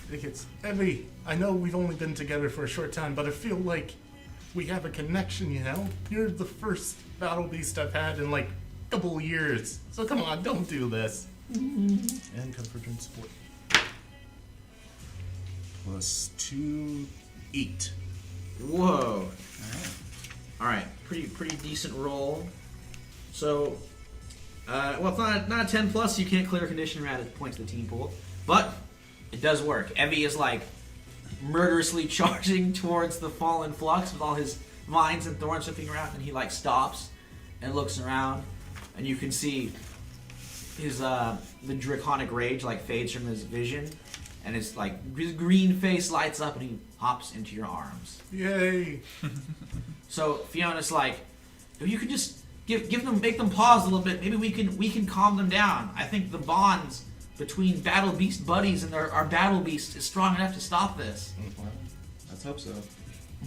I think it's Evie. I know we've only been together for a short time, but I feel like we have a connection. You know, you're the first battle beast I've had in like a couple of years. So come on, don't do this. And comfort and support. +2, 8. Whoa. Alright, pretty decent roll. So, well, it's not a 10 plus, so you can't clear a condition around at points of the team pool. But it does work. Evie is like murderously charging towards the fallen Flux with all his vines and thorns whipping around, and he like stops and looks around, and you can see his the draconic rage like fades from his vision, and his like his green face lights up, and he hops into your arms. Yay! So Fiona's like, if you could just make them pause a little bit, maybe we can calm them down. I think the bonds between Battle Beast buddies and our Battle Beast is strong enough to stop this. Well, let's hope so.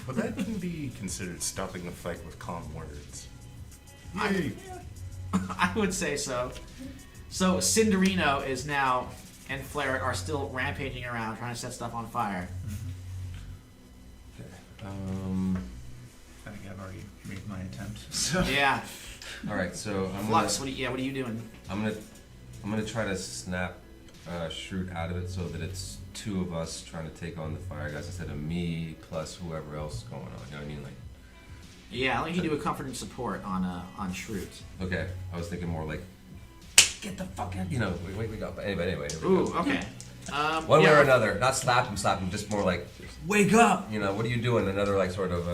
But that can be considered stopping the fight with calm words. Yay! I would say so. So Cinderino is now, and Flaret are still rampaging around trying to set stuff on fire. I think I've already made my attempt. So. Yeah. All right, so Flux, what are you doing? I'm gonna try to snap Shroot out of it so that it's 2 of us trying to take on the fire guys instead of me plus whoever else is going on. You know what I mean? Like. Yeah, I'll let you do a comfort and support on Shroot. Okay, I was thinking more like, get the fuck out. You know, wake me up. But anyway, here we Ooh, go. okay. One way or another, not slap him, just more like, Wake up! you know, what are you doing? Another like sort of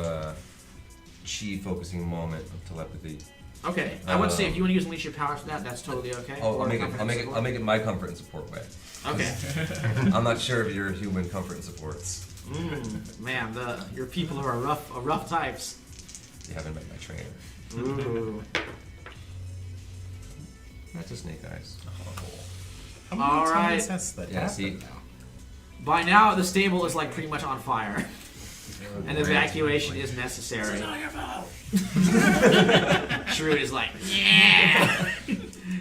chi focusing moment of telepathy. Okay, I would say if you want to use Unleash Your Power for that, that's totally okay. Oh, Or I'll make comfort and it support. my comfort and support way. Okay. I'm not sure of your human comfort and supports. Man, your people are rough types. You haven't met my trainer. Ooh. That's a snake eyes. How many All times right. has that Yeah, happened see. now? By now, the stable is like pretty much on fire, and evacuation is necessary. Shrewd is like, yeah.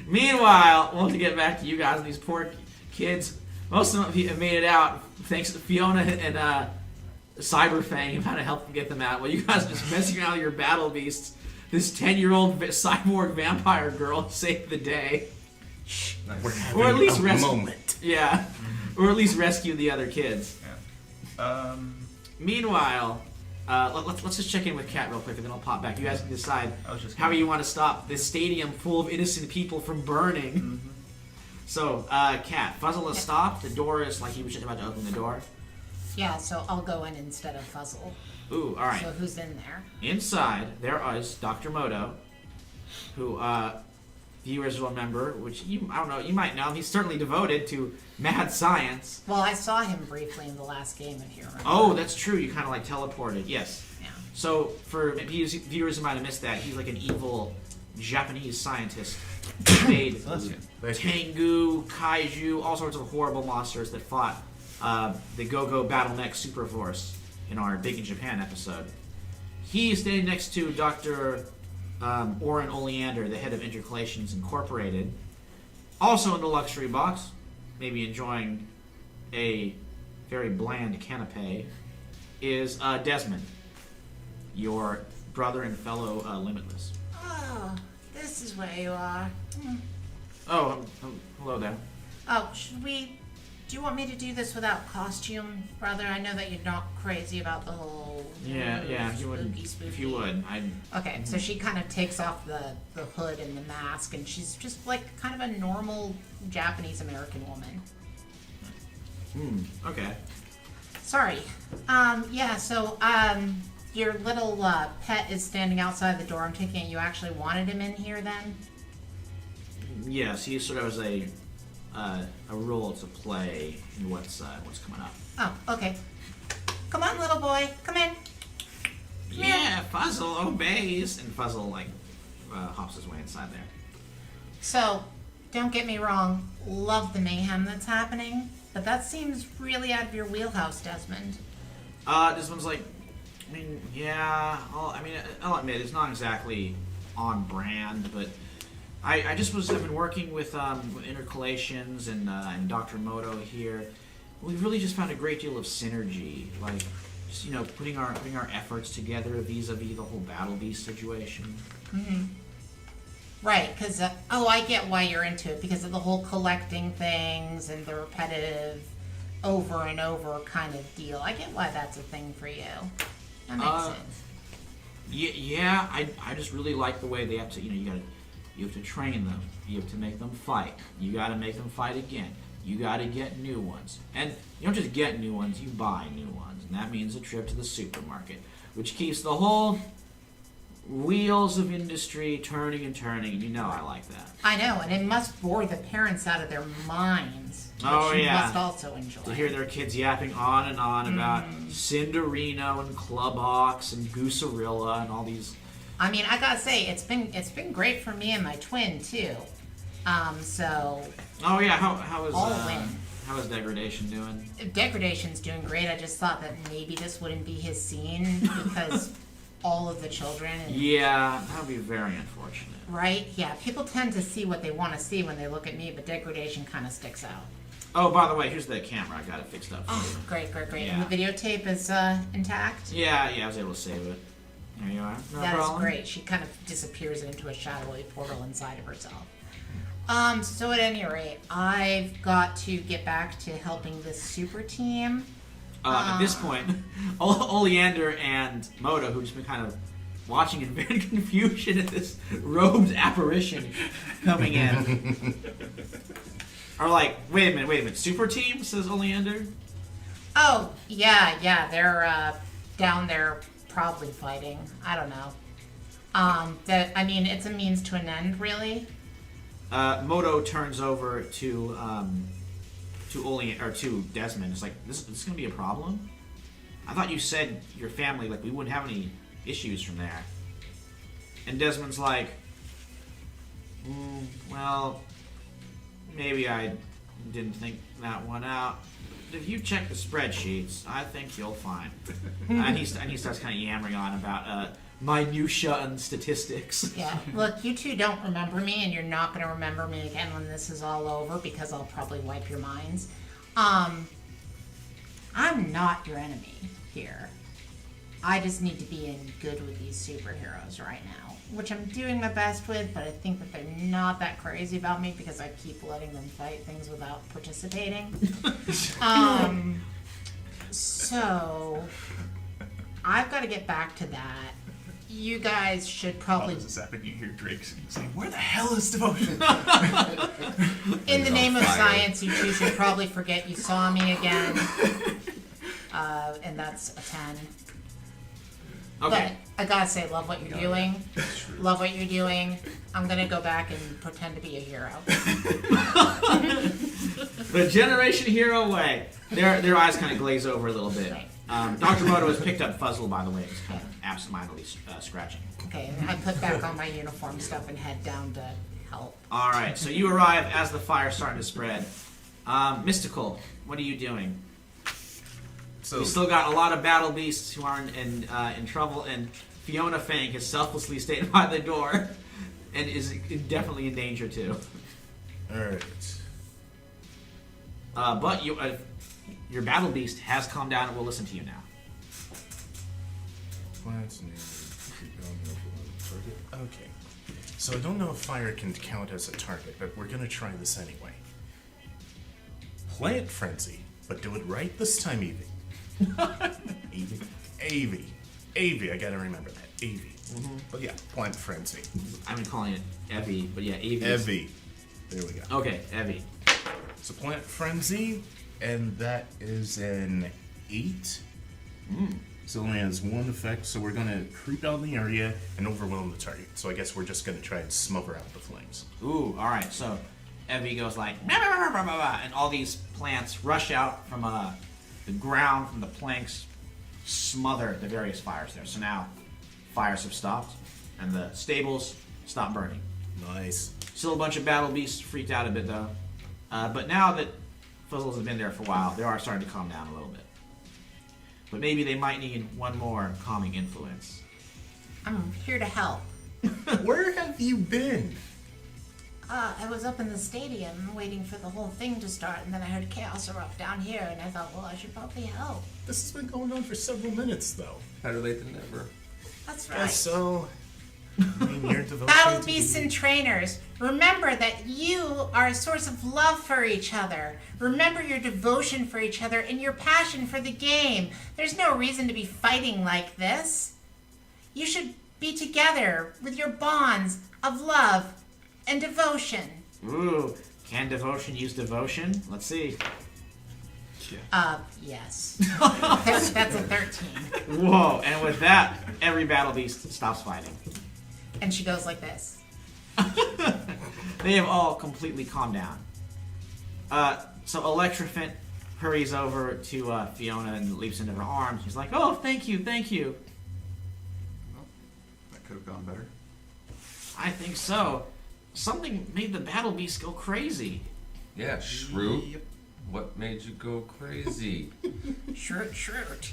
Meanwhile, we'll have to get back to you guys and these poor kids. Most of them have made it out thanks to Fiona and Cyberfang who kind of helped them get them out. Well, you guys are just messing around with your battle beasts. This 10-year-old cyborg vampire girl saved the day. We're Or at having least a rescue. moment. Yeah. Or at least rescue the other kids. Yeah. Meanwhile, let's just check in with Kat real quick, and then I'll pop back. You guys can decide I was just how gonna- you want to stop this stadium full of innocent people from burning. Mm-hmm. So, Kat, Fuzzle has stopped. The door is like he was just about to open the door. Yeah, so I'll go in instead of Fuzzle. Ooh, all right. So who's in there? Inside, there is Dr. Moto, who viewers will remember, which I don't know, you might know him. He's certainly devoted to mad science. Well, I saw him briefly in the last game, if you remember. Oh, that's true. You kind of like teleported. Yes. Yeah. So, for maybe viewers who might have missed that, he's like an evil Japanese scientist who made Tengu, Kaiju, all sorts of horrible monsters that fought the Go-Go Battle Mech Super Force in our Big in Japan episode. He's standing next to Dr. Oren Oleander, the head of Intercalations Incorporated. Also in the luxury box, maybe enjoying a very bland canapé, is Desmond, your brother and fellow Limitless. Oh, this is where you are. Oh, hello there. Oh, do you want me to do this without costume, brother? I know that you're not crazy about the whole... Yeah, if you would, spooky. if you would, I'd. Okay, so she kind of takes off the hood and the mask, and she's just like kind of a normal Japanese-American woman. Okay. Sorry. Your little pet is standing outside the door. I'm taking it you actually wanted him in here then? Yes, he sort of has a role to play in what's coming up. Oh, okay. Come on, little boy. Come in. Yeah, Fuzzle obeys, and Fuzzle hops his way inside there. So, don't get me wrong. Love the mayhem that's happening, but that seems really out of your wheelhouse, Desmond. Desmond's like, I mean, yeah, I'll admit it's not exactly on brand, but I've been working with Intercalations and Dr. Moto here. We've really just found a great deal of synergy, like just putting our efforts together vis-a-vis the whole Battle Beast situation. Right, because, I get why you're into it, because of the whole collecting things and the repetitive over and over kind of deal. I get why that's a thing for you. That makes sense. Yeah, I just really like the way they have to, you have to train them. You have to make them fight. You got to make them fight again. You got to get new ones. And you don't just get new ones, you buy new ones. And that means a trip to the supermarket, which keeps the whole wheels of industry turning and turning. And I like that. I know, and it must bore the parents out of their minds, which Oh, you yeah. must also enjoy. To hear their kids yapping on and on about Cinderino and Clubhawks and Gooserilla and all these. I mean, I gotta say, it's been great for me and my twin too. So Oh yeah, how All is win. how is Degradation doing? Degradation's doing great. I just thought that maybe this wouldn't be his scene because all of the children. And, Yeah, that would be very unfortunate. Right? Yeah. People tend to see what they want to see when they look at me, but Degradation kind of sticks out. Oh, by the way, here's the camera. I got it fixed up for Oh, you. great. Yeah. And the videotape is intact. Yeah, I was able to save it. There you are. No That is problem. great. She kind of disappears into a shadowy portal inside of herself. So at any rate, I've got to get back to helping this super team. At this point, Oleander and Moto, who've just been kind of watching in very confusion at this robed apparition coming in, are like, wait a minute, super team? Says Oleander. Oh, yeah, they're down there probably fighting. I don't know. It's a means to an end, really. Moto turns over to Desmond. It's like, this is gonna be a problem? I thought you said your family, like, we wouldn't have any issues from there. And Desmond's like, well, maybe I didn't think that one out. If you check the spreadsheets, I think you'll find. And he starts kind of yammering on about minutia and statistics. Yeah. Look, you two don't remember me, and you're not going to remember me again when this is all over, because I'll probably wipe your minds. I'm not your enemy here. I just need to be in good with these superheroes right now, which I'm doing my best with, but I think that they're not that crazy about me because I keep letting them fight things without participating. So I've got to get back to that. You guys should probably... How does this happen? You hear Drake saying, where the hell is Devotion? In the name of science, you two should probably forget you saw me again. And that's a 10. Okay. But I gotta say, love what you're doing. Love what you're doing. I'm gonna go back and pretend to be a hero. The Generation Hero way. Their eyes kind of glaze over a little bit. Dr. Moto has picked up Fuzzle, by the way. He's kind of absentmindedly scratching. Okay, I put back on my uniform stuff and head down to help. All right, so you arrive as the fire's starting to spread. Mystical, what are you doing? So We still got a lot of battle beasts who are in trouble, and Fiona Fang has selflessly stayed by the door and is definitely in danger too. all right. But your battle beast has calmed down and will listen to you now. Plants need target. Okay. So I don't know if fire can count as a target, but we're gonna try this anyway. Plant frenzy, but do it right this time, Evie. Avie. I gotta remember that. Avie. But yeah, plant frenzy. I've been calling it Evie, but yeah, Evie. Evie. There we go. Okay, Evie. So plant frenzy, and that is an 8. So it only has one effect, so we're gonna creep out in the area and overwhelm the target. So I guess we're just gonna try and smother out the flames. Ooh, all right. So Evie goes like, "Bah, bah, bah, bah, bah, bah," and all these plants rush out from the ground, from the planks, smother the various fires there. So now fires have stopped, and the stables stop burning. Nice. Still a bunch of battle beasts freaked out a bit though. But now that Fuzzles has been there for a while, they are starting to calm down a little bit. But maybe they might need one more calming influence. I'm here to help. Where have you been? I was up in the stadium waiting for the whole thing to start, and then I heard chaos erupt down here, and I thought, well, I should probably help. This has been going on for several minutes, though. Better late than never. That's right. Guess so. I mean, your devotion Battle to beasts the- and trainers, remember that you are a source of love for each other. Remember your devotion for each other and your passion for the game. There's no reason to be fighting like this. You should be together with your bonds of love and devotion. Ooh, can devotion use devotion? Let's see. Yes. That's a 13. Whoa, and with that, every battle beast stops fighting. And she goes like this. They have all completely calmed down. So Electrophant hurries over to Fiona and leaps into her arms. He's like, "Oh, thank you, thank you." Well, that could have gone better. I think so. Something made the battle beast go crazy. Yeah, Shrew. Yep. What made you go crazy? Shroot.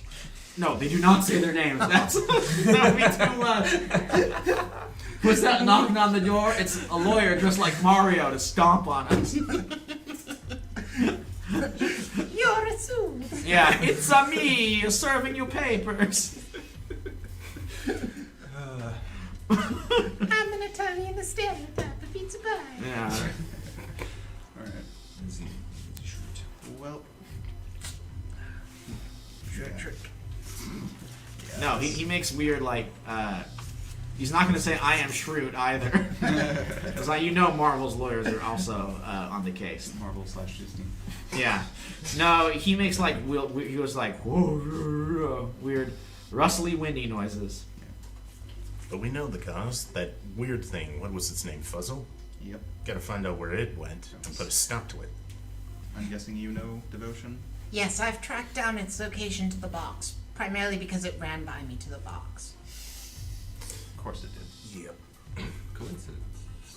No, they do not say their names. That would be too much. What's that knocking on the door? It's a lawyer dressed like Mario to stomp on us. You're a suit. Yeah, it's a me serving you papers. I'm an Italian stereotype of pizza pie. Yeah. Alright. Easy. Well, No, he makes weird, like, he's not going to say I am Shroot either. Because you know Marvel's lawyers are also on the case. Marvel/Disney. Yeah. No, he makes like, he was like, whoa, weird, rustly, windy noises. But we know the cause. That weird thing, what was its name, Fuzzle? Yep. Gotta find out where it went and put a stop to it. I'm guessing you know Devotion? Yes, I've tracked down its location to the box, primarily because it ran by me to the box. Of course it did. Yep. Coincidence.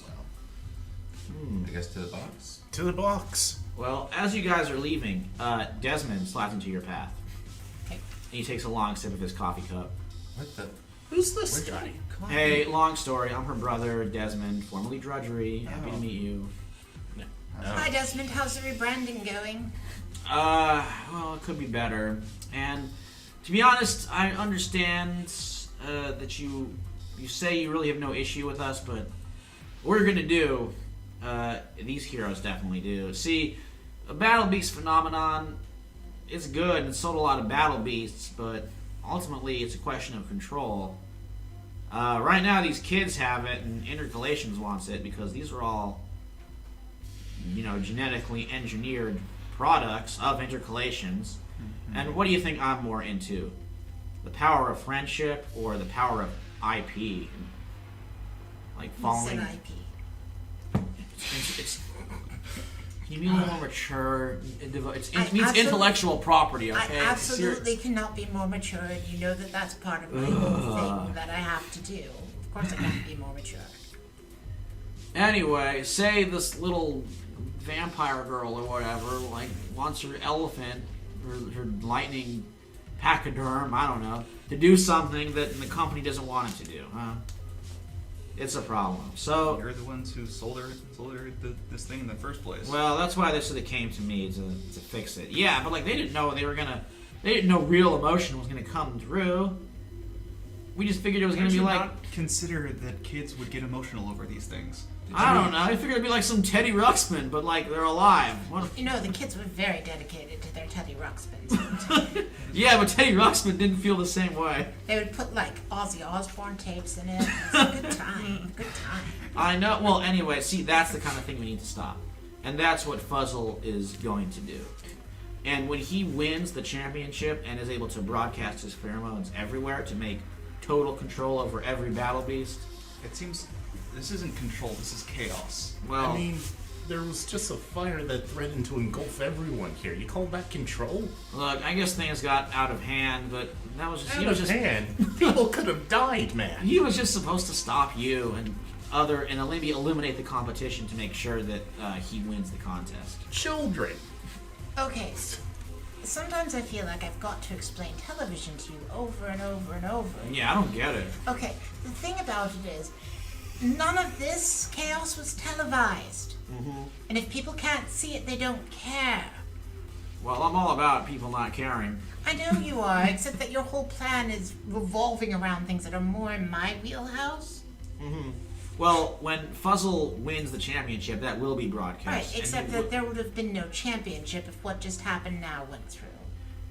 Well, I guess to the box. To the box. Well, as you guys are leaving, Desmond slides into your path. Okay. And he takes a long sip of his coffee cup. What the? Who's this Where'd guy? you- Hey, long story. I'm her brother, Desmond, formerly Drudgery. Happy to Oh. meet you. Hi, Desmond. How's the rebranding going? Well, it could be better. And to be honest, I understand that you say you really have no issue with us, but what we're gonna do, these heroes definitely do. See, a battle beast phenomenon is good and sold a lot of battle beasts, but ultimately it's a question of control. Right now, these kids have it, and Intercalations wants it because these are all, genetically engineered products of Intercalations. And what do you think I'm more into? The power of friendship or the power of IP? Like following. It's an IP. It's can you be a little more mature? It I means absolutely- intellectual property, okay? I absolutely cannot be more mature, and you know that that's part of my thing that I have to do. Of course I have to be more mature. Anyway, say this little vampire girl or whatever, like, wants her elephant, her lightning pachyderm, I don't know, to do something that the company doesn't want it to do, huh? It's a problem. So, you're the ones who sold her this thing in the first place. well, that's why they sort of came to me to fix it. Yeah, but like they didn't know they didn't know real emotion was gonna come through. We just figured it was Why gonna did be you like, not consider that kids would get emotional over these things? I don't know. I figured it'd be like some Teddy Ruxpin, but like they're alive. What? You know, the kids were very dedicated to their Teddy Ruxpins. Yeah, but Teddy Ruxpin didn't feel the same way. They would put, like, Ozzy Osbourne tapes in it. It's a good time. Good time. I know. Well, anyway, see, that's the kind of thing we need to stop, and that's what Fuzzle is going to do. And when he wins the championship and is able to broadcast his pheromones everywhere to make total control over every battle beast, It seems this isn't control. This is chaos. well, I mean, there was just a fire that threatened to engulf everyone here. You call that control? look, I guess things got out of hand, but that was just Out of hand? People could have died, man. he was just supposed to stop you and maybe eliminate the competition to make sure that he wins the contest. Children. Okay. Sometimes I feel like I've got to explain television to you over and over and over. Yeah, I don't get it. Okay, the thing about it is, none of this chaos was televised. And if people can't see it, they don't care. Well, I'm all about people not caring. I know you are, except that your whole plan is revolving around things that are more in my wheelhouse. Well, when Fuzzle wins the championship, that will be broadcast. Right, and except you that will- there would have been no championship if what just happened now went through.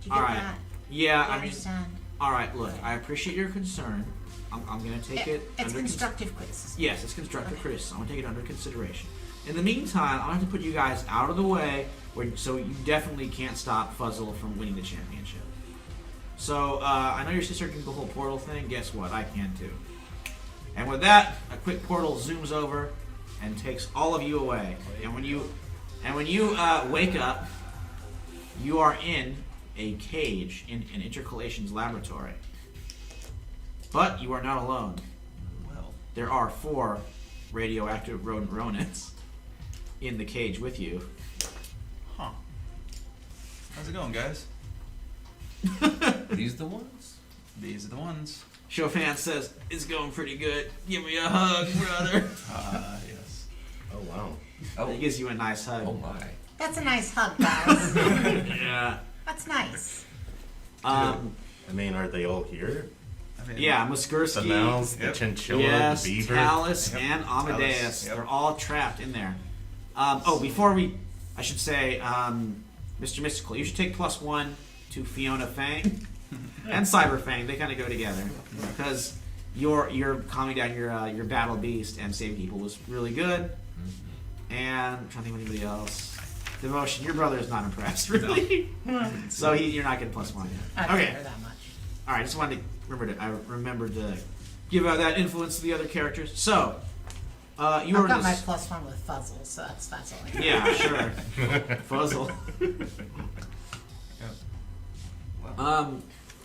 Do you All get right. that? Yeah, Do you I mean, understand? all right. Look, I appreciate your concern. I'm going to take it. It's under constructive criticism. Yes, it's constructive Okay. criticism. I'm going to take it under consideration. In the meantime, I'm going to have to put you guys out of the way, so you definitely can't stop Fuzzle from winning the championship. So I know your sister can do the whole portal thing. Guess what? I can too. And with that, a quick portal zooms over and takes all of you away. And when you wake up, you are in a cage in an Intercalations laboratory. But you are not alone. Well, There are 4 radioactive rodent Ronins in the cage with you. huh? How's it going, guys? These the ones? These are the ones. Chopin says, "It's going pretty good. Give me a hug, brother." Yes. Oh, wow. Oh, He gives you a nice hug. oh my. That's a nice hug, guys. Yeah. That's nice. I mean, are they all here? I mean, Yeah, The Muskursky. mouse, the Yep. chinchilla, Yes, the beaver. Talus Yep. and Amadeus. Talus, yep. They're all trapped in there. I should say, Mr. Mystical, you should take +1 to Fiona Fang and Cyber Fang. They kind of go together because you're calming down your battle beast and saving people was really good. And I'm trying to think of anybody else. Devotion, your brother is not impressed, really. So you're not getting +1 I yet. don't Okay. care that much. All right. Just wanted to remember I remembered to give out that influence to the other characters. So, you I've are got my this. +1 with Fuzzle, so that's all I got. Yeah, sure. Fuzzle.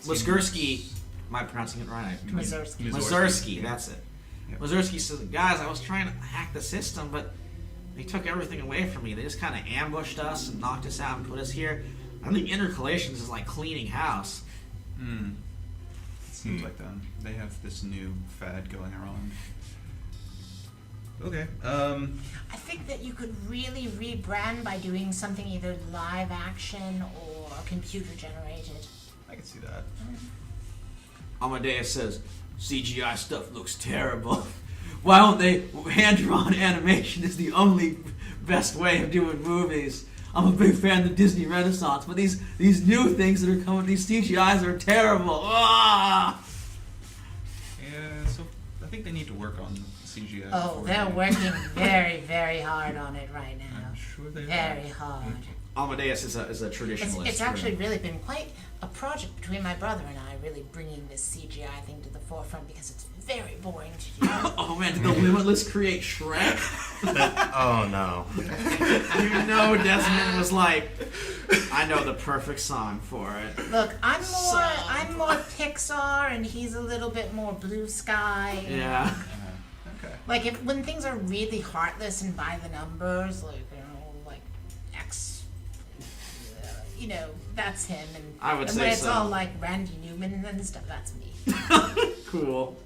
Muskersky. Am I pronouncing it right? Mazursky. Mazursky, that's it. Yep. Mazursky says, guys, I was trying to hack the system, but they took everything away from me. They just kind of ambushed us and knocked us out and put us here. I think Intercalations is like cleaning house. Seems like them. They have this new fad going around. Okay. I think that you could really rebrand by doing something either live action or computer generated. I can see that. Amadeus says, CGI stuff looks terrible. Why don't they hand-drawn animation is the only best way of doing movies. I'm a big fan of the Disney Renaissance, but these new things that are coming, these CGIs are terrible. Ah! Yeah, so I think they need to work on CGI. Oh, before they're they- working very, very hard on it right now. I'm sure they Very are. hard. Amadeus is a traditionalist. It's actually really been quite a project between my brother and I, really bringing this CGI thing to the forefront because it's very boring to do. Oh man, did the Limitless create Shrek? Oh no. You know Desmond was like, I know the perfect song for it. Look, I'm more Pixar, and he's a little bit more Blue Sky. Yeah. Okay. Like when things are really heartless and by the numbers, like like X, that's him. And I would and say when it's so. all like Randy Newman and stuff, that's me. Cool.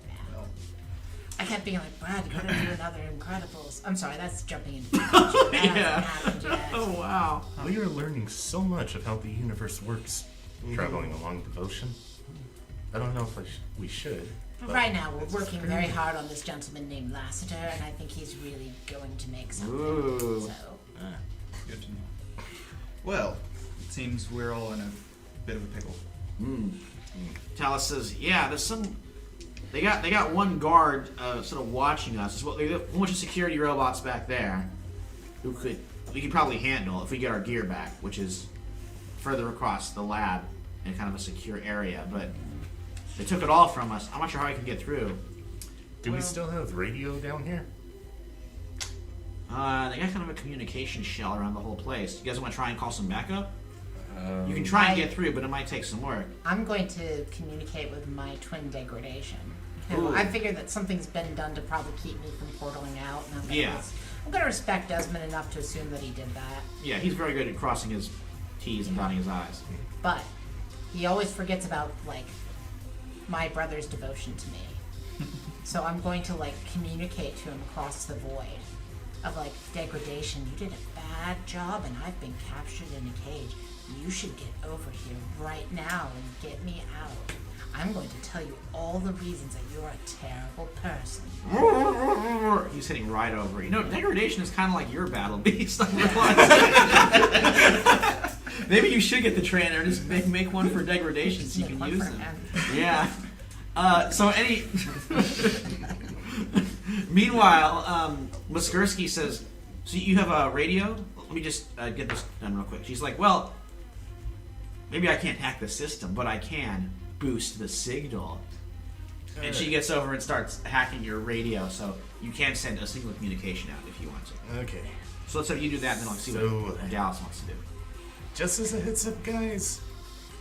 I kept being like, Brad, you gotta do another Incredibles. I'm sorry, that's jumping into the future. That Yeah. hasn't happened yet. Oh wow. We are learning so much of how the universe works, traveling along devotion. I don't know if we should. But right now, we're working very hard on this gentleman named Lassiter, and I think he's really going to make something. Ooh. So, Good to know. Well, it seems we're all in a bit of a pickle. Talus says, yeah, there's some. They got one guard sort of watching us. They got a bunch of security robots back there who we could probably handle if we get our gear back, which is further across the lab in kind of a secure area. But they took it all from us. I'm not sure how I can get through. Do we still have radio down here? They got kind of a communication shell around the whole place. You guys want to try and call some backup? You can try and get through, but it might take some work. I'm going to communicate with my twin degradation. Ooh. I figure that something's been done to probably keep me from portaling out. And I'm gonna respect Desmond enough to assume that he did that. Yeah, he's very good at crossing his T's and dotting his I's. But he always forgets about, like, my brother's devotion to me. So I'm going to, like, communicate to him across the void of, like, degradation. You did a bad job and I've been captured in a cage. You should get over here right now and get me out. I'm going to tell you all the reasons that you're a terrible person. He's hitting right over. You know, degradation is kind of like your battle beast. Maybe you should get the trainer and just make one for degradation so you Make can one use for them. him. Yeah. Meanwhile, Muskersky says, so you have a radio? Let me just get this done real quick. She's like, well, maybe I can't hack the system, but I can boost the signal. And she gets over and starts hacking your radio, so you can send a single communication out if you want to. Okay. So let's have you do that, and then I'll see what Dallas wants to do. Just as a heads up, guys,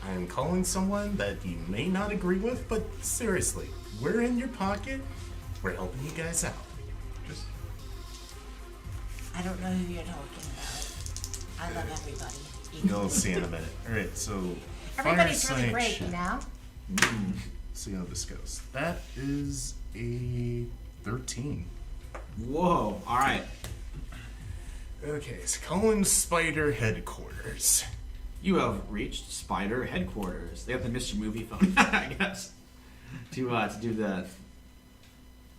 I'm calling someone that you may not agree with, but seriously, we're in your pocket. We're helping you guys out. Just I don't know who you're talking about. I love everybody. You'll see in a minute. Alright, so Everybody's really fireside great, chat. you know? See how this goes. That is a 13. Whoa! All right. Okay, it's calling Spider headquarters. You have reached Spider headquarters. They have the Mr. Movie phone, I guess, to do that.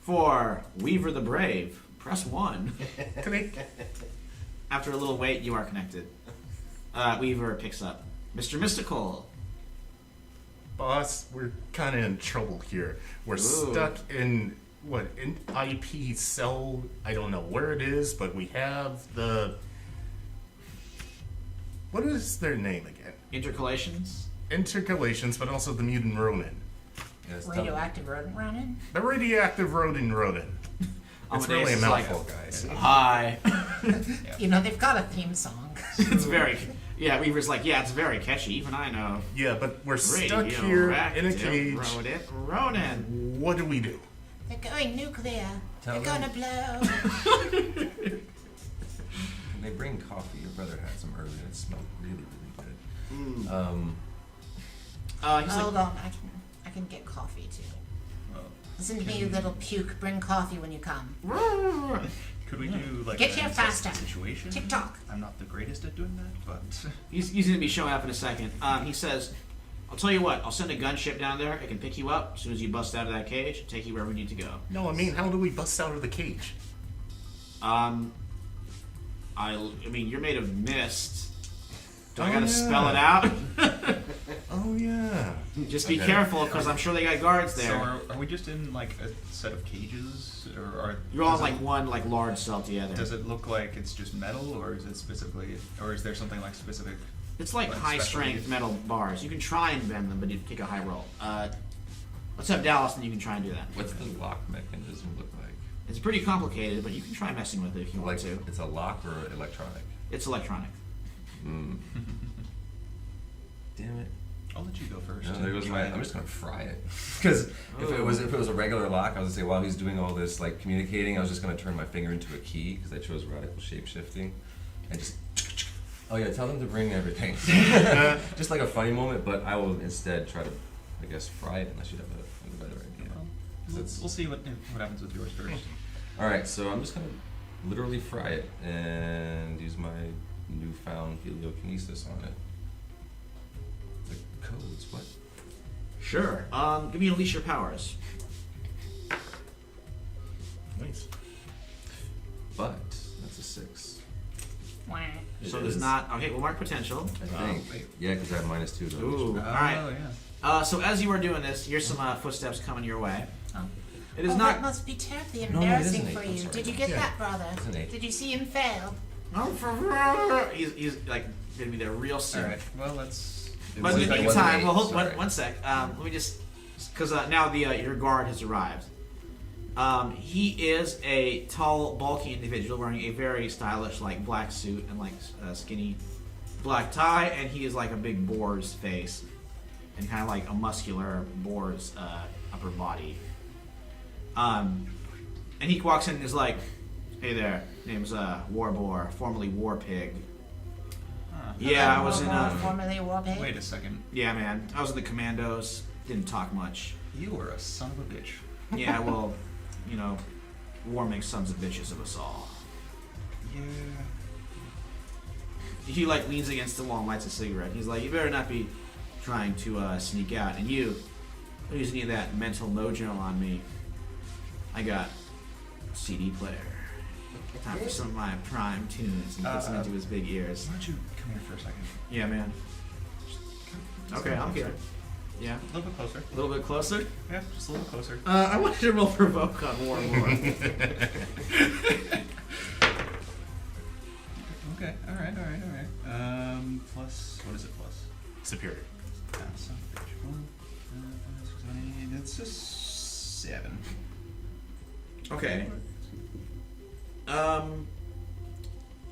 For Weaver the Brave, press 1. After a little wait, you are connected. Weaver picks up. Mr. Mystical. Boss, we're kind of in trouble here. We're stuck in, an IP cell. I don't know where it is, but we have the... What is their name again? Intercalations. Intercalations, but also the Mutant Ronin. Yes, tell me. Radioactive rodent running? The radioactive rodent. It's really a Amadeus is like, mouthful, guys. Hi. You know, they've got a theme song. It's very. Yeah, Weaver's like, yeah, it's very catchy. Even I know. Yeah, but we're stuck here in a cage. Ronan. What do we do? They're going nuclear. Tell They're them. gonna blow. They bring coffee. Your brother had some earlier. It smelled really, really good. He's Hold like, on, I can get coffee too. Well, Listen to me, you little puke. Bring coffee when you come. could we do like Get a here test faster. situation? Tick-tock. I'm not the greatest at doing that, but he's gonna be showing up in a second. He says, "I'll tell you what. I'll send a gunship down there. It can pick you up as soon as you bust out of that cage. Take you wherever you need to go." No, I mean, how do we bust out of the cage? I mean, you're made of mist. Do I Oh, gotta yeah. spell it out? Oh, yeah. Just be Okay. careful, because I'm sure they got guards so there. are we just in like a set of cages, or You're all does in it- like one like large cell together. Does it look like it's just metal, or is it specifically, or is there something like specific? It's like Like high strength specialties. metal bars. You can try and bend them, but you take a high roll. Let's have Dallas, and you can try and do that. What's the lock mechanism look like? It's pretty complicated, but you can try messing with it if you want Like to. it's a lock or electronic? It's electronic. Damn it. I'll let you go first. No, there goes my. I'm just gonna fry it. Because if it was a regular lock, I was gonna say while he's doing all this like communicating, I was just gonna turn my finger into a key because I chose radical shape shifting, and just. Oh yeah, tell them to bring everything. Just like a funny moment, but I will instead try to, I guess, fry it unless you have a better idea. Well, 'Cause it's- we'll see what happens with yours first. All right, so I'm just gonna literally fry it and use my newfound heliokinesis on it. The codes, what? Sure. Give me unleash your powers. Nice. But that's a 6. Wah. So It there's is. not. Okay, we'll mark potential. I think. wait. Yeah, because I have -2 to Ooh. unleash. All right. Oh yeah. So as you are doing this, here's some footsteps coming your way. Oh. It is Oh, not. that must be terribly No, it isn't embarrassing eight. for I'm you. sorry. Did you get Yeah. that, brother? It's an 8. Did you see him fail? He's like gonna be there real soon. All right. Well, let's. But in the It wasn't meantime, eight, well, hold sorry. one sec. Let me just, because now the your guard has arrived. He is a tall, bulky individual wearing a very stylish, like black suit and like skinny black tie, and he is like a big boar's face, and kind of like a muscular boar's upper body. And he walks in and is like, "Hey there, name's War Boar, formerly War Pig. Yeah, I was in Formerly Warpig. Wait a second. Yeah, man. I was in the commandos. Didn't talk much. You were a son of a bitch. Yeah, well, you know, war makes sons of bitches of us all." Yeah. He like leans against the wall and lights a cigarette. He's like, "You better not be trying to sneak out. And you, don't use any of that mental mojo on me. I got a CD player. Time for some of my prime tunes." And he puts them into his big ears. Why don't you come here for a second? Yeah, man. Okay, I'm here. Yeah, A little bit closer. a little bit closer. Yeah, just a little closer. I wanted to roll provoke on War Boar. Okay. All right. Plus, what is it? Plus. Superior. Son of a bitch. Well, that's a 7. Okay.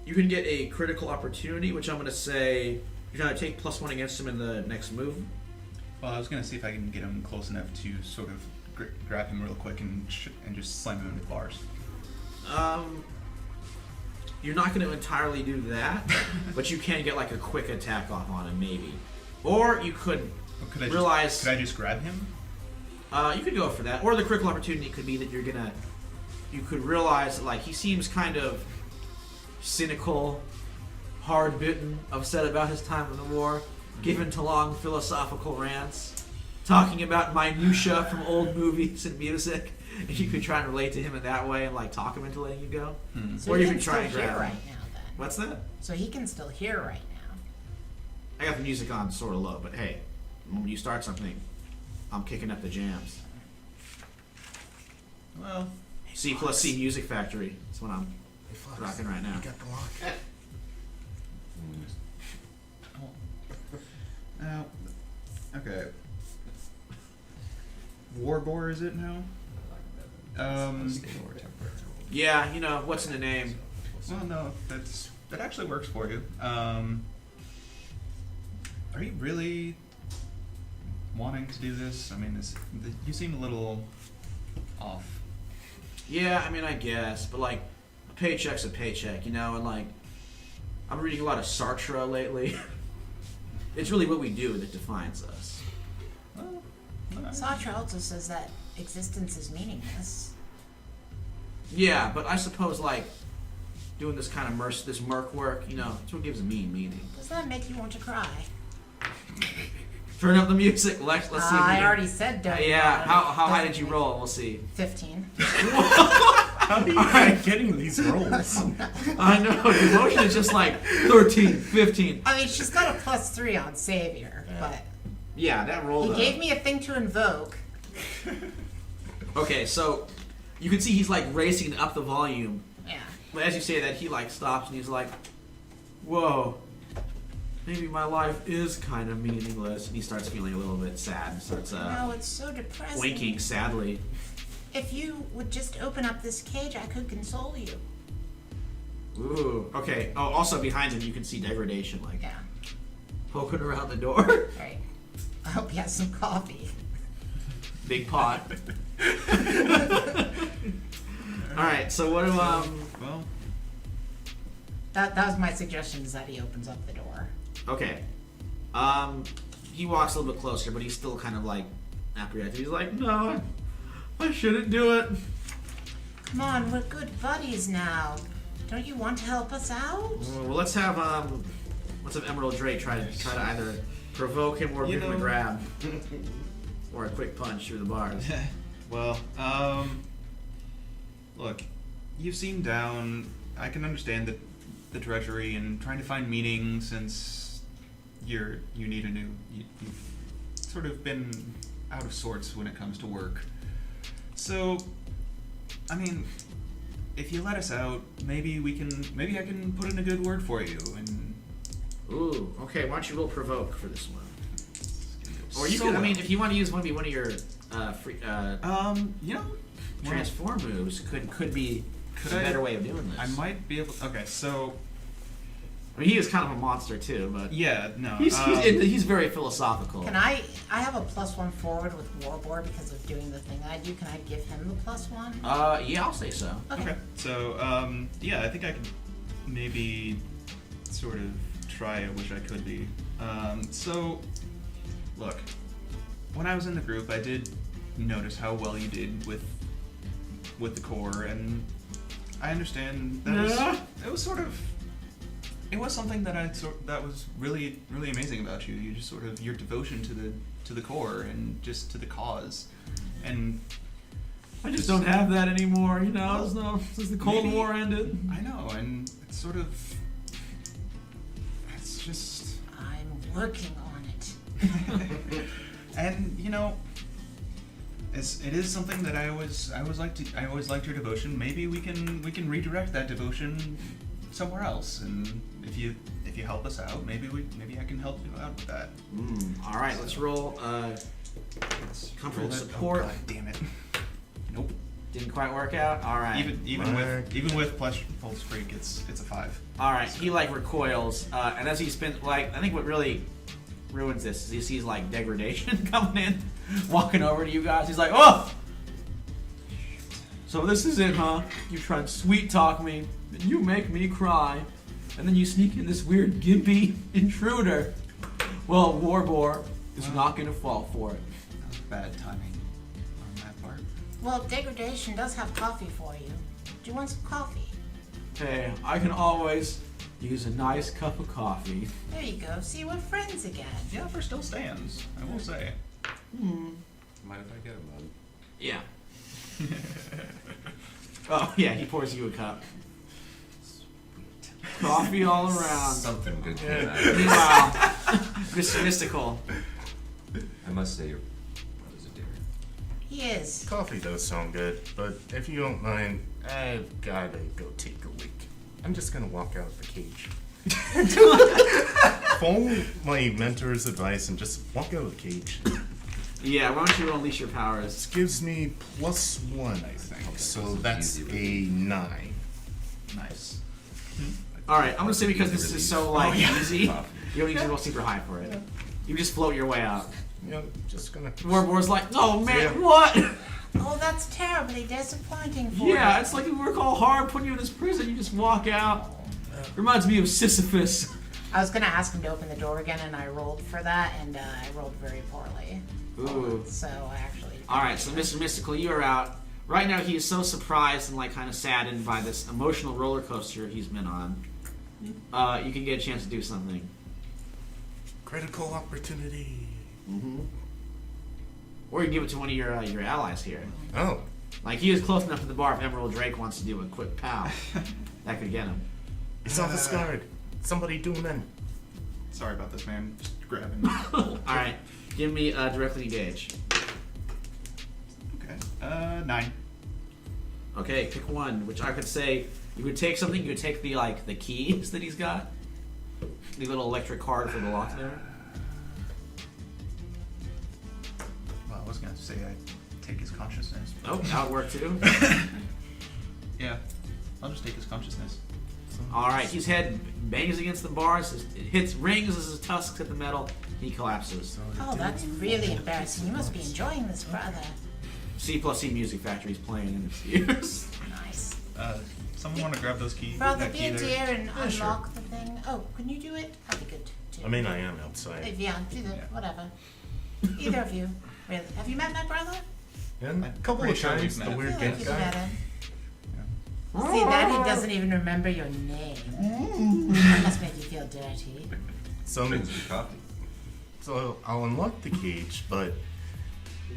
You can get a critical opportunity, which I'm going to say you're going to take +1 against him in the next move. Well, I was gonna see if I can get him close enough to sort of grab him real quick and just slam him into bars. You're not going to entirely do that, but you can get like a quick attack off on him, maybe. Or you could Could I realize. Could I just grab him? You could go for that, or the critical opportunity could be that you could realize that, like, he seems kind of cynical, hard-bitten, upset about his time in the war, given to long philosophical rants, talking about minutia from old movies and music. And you could try and relate to him in that way and like talk him into letting you go. So Or he you can can try and still hear grab right him. now then. What's that? So he can still hear right now. I got the music on sort of low, but hey, when you start something, I'm kicking up the jams. Well, C plus C Music Factory. That's what I'm rocking right now. You got the lock. now, okay. Warbore, is it now? Yeah, you know, what's in the name? Well, no, that actually works for you. Are you really wanting to do this? I mean, you seem a little off. Yeah, I mean, I guess, but like, a paycheck's a paycheck, you know, and like, I'm reading a lot of Sartre lately. It's really what we do that defines us. Well, Sartre also says that existence is meaningless. Yeah, but I suppose like doing this kind of this merc work, you know, it's what gives me meaning. Does that make you want to cry? Turn up the music, Lex. Let's see. If we I can- already said don't. Yeah. How high did you roll? We'll see. 15. How do you keep getting these rolls? I know. Devotion is just like 13, 15. I mean, she's got a +3 on Savior, but Yeah, that roll. he gave me a thing to invoke. Okay, so you can see he's like racing up the volume. Yeah. But as you say that, he like stops and he's like, "Whoa, maybe my life is kind of meaningless." And he starts feeling a little bit sad and starts No, it's so depressing. winking sadly. If you would just open up this cage, I could console you. Ooh. Okay. Oh, also behind him you can see degradation like Yeah. poking around the door. Right. I hope he has some coffee. Big pot. All right. So what do well, That was my suggestion, is that he opens up the door. Okay. He walks a little bit closer, but he's still kind of like apprehensive. He's like, "No, I shouldn't do it." Come on, we're good buddies now. Don't you want to help us out? Well, let's have Emerald Drake try to either provoke him or You give him a know- grab, or a quick punch through the bars. well, look, you seem down. I can understand the drudgery and trying to find meaning since you need a new. You've sort of been out of sorts when it comes to work. So, I mean, if you let us out, maybe I can put in a good word for you and. Ooh, okay. Why don't you roll provoke for this one? Or you So could, I well. mean, if you want to use one of your free, You know, well, transform moves, could be Could a I- better way of doing this. I might be able. Okay, so I mean, he is kind of a monster too, but yeah, no. he's very philosophical. Can I have a +1 forward with Warbore because of doing the thing I do. Can I give him the +1? Yeah, I'll say so. Okay. So, yeah, I think I could maybe sort of try it, which I could be. So, look, when I was in the group, I did notice how well you did with the core, and I understand that it was something that was really really amazing about you. You just sort of your devotion to the core and just to the cause, and I just don't have that anymore, you know. Since the Cold Maybe- War ended. I know, and it's sort of it's just I'm working on it. and you know. It is something that I always liked your devotion. Maybe we can redirect that devotion somewhere else, and if you help us out, maybe I can help you out with that. All right, let's roll. Let's Comfort roll and that- support. Oh, God damn it! Nope. Didn't quite work out. All right. Even with Pulse Freak, it's a 5. All right. He like recoils, and as he spins, like I think what really ruins this is he sees like degradation coming in, walking over to you guys. He's like, "Oh, so this is it, huh? You try and sweet talk me, and you make me cry, and then you sneak in this weird gimpy intruder. Well, Warbore is not gonna fall for it." That was bad timing on that part. Well, degradation does have coffee for you. Do you want some coffee? Hey, I can always use a nice cup of coffee. There you go. See, we're friends again. The offer still stands, I will say. Mind if I get him on? Yeah. Oh yeah, he pours you a cup. Coffee all around. Something good came Yeah. out of it. Wow. Mystical. I must say, your brother's a dear. He is. Coffee does sound good, but if you don't mind, I've gotta go take a leak. I'm just gonna walk out of the cage. Follow my mentor's advice and just walk out of the cage. Yeah, why don't you unleash your powers? This gives me +1, I think. So that's a 9. Nice. All right, I'm gonna say because this is so like easy, you Coffee. don't need to roll super high for it. You just float your way out. You know, just gonna. Warbor's like, no man, Yeah. what? Oh, that's terribly disappointing for you. Yeah, it's like we work all hard putting you in this prison, you just walk out. Reminds me of Sisyphus. I was gonna ask him to open the door again, and I rolled for that, and I rolled very poorly. Ooh. So I actually. All right, so Mr. Mystical, you are out. Right now, he is so surprised and like kind of saddened by this emotional roller coaster he's been on. You can get a chance to do something. Critical opportunity. Or you can give it to one of your allies here. Oh, Like he is close enough to the bar if Emerald Drake wants to do a quick pow. That could get him. it's off his guard. Somebody do him in. Sorry about this, man. Just grabbing. All right, give me directly engage. Okay. 9. Okay, pick one. Which I could say you could take something. You could take the the keys that he's got, the little electric card for the lock there. Well, I was gonna say I'd take his consciousness. But Oh, that would work too. yeah. I'll just take his consciousness. All right, his head bangs against the bars. It rings as his tusks hit the metal. He collapses. Oh, that's really embarrassing. You must be enjoying this, brother. C+C Music Factory's playing in his ears. Nice. Someone want to grab those keys? Brother, that be key a there? dear and Yeah, sure. unlock the thing. Oh, can you do it? That'd be good too. I mean, I am outside. Yeah, do that. Yeah. Whatever. Either of you. Really. Have you met my brother? And a I'm couple pretty of sure times, we've the met. I weird feel like gink you've met guy. him. See, that he doesn't even remember your name. That must make you feel dirty. So, Drinks with coffee. so I'll unlock the cage, but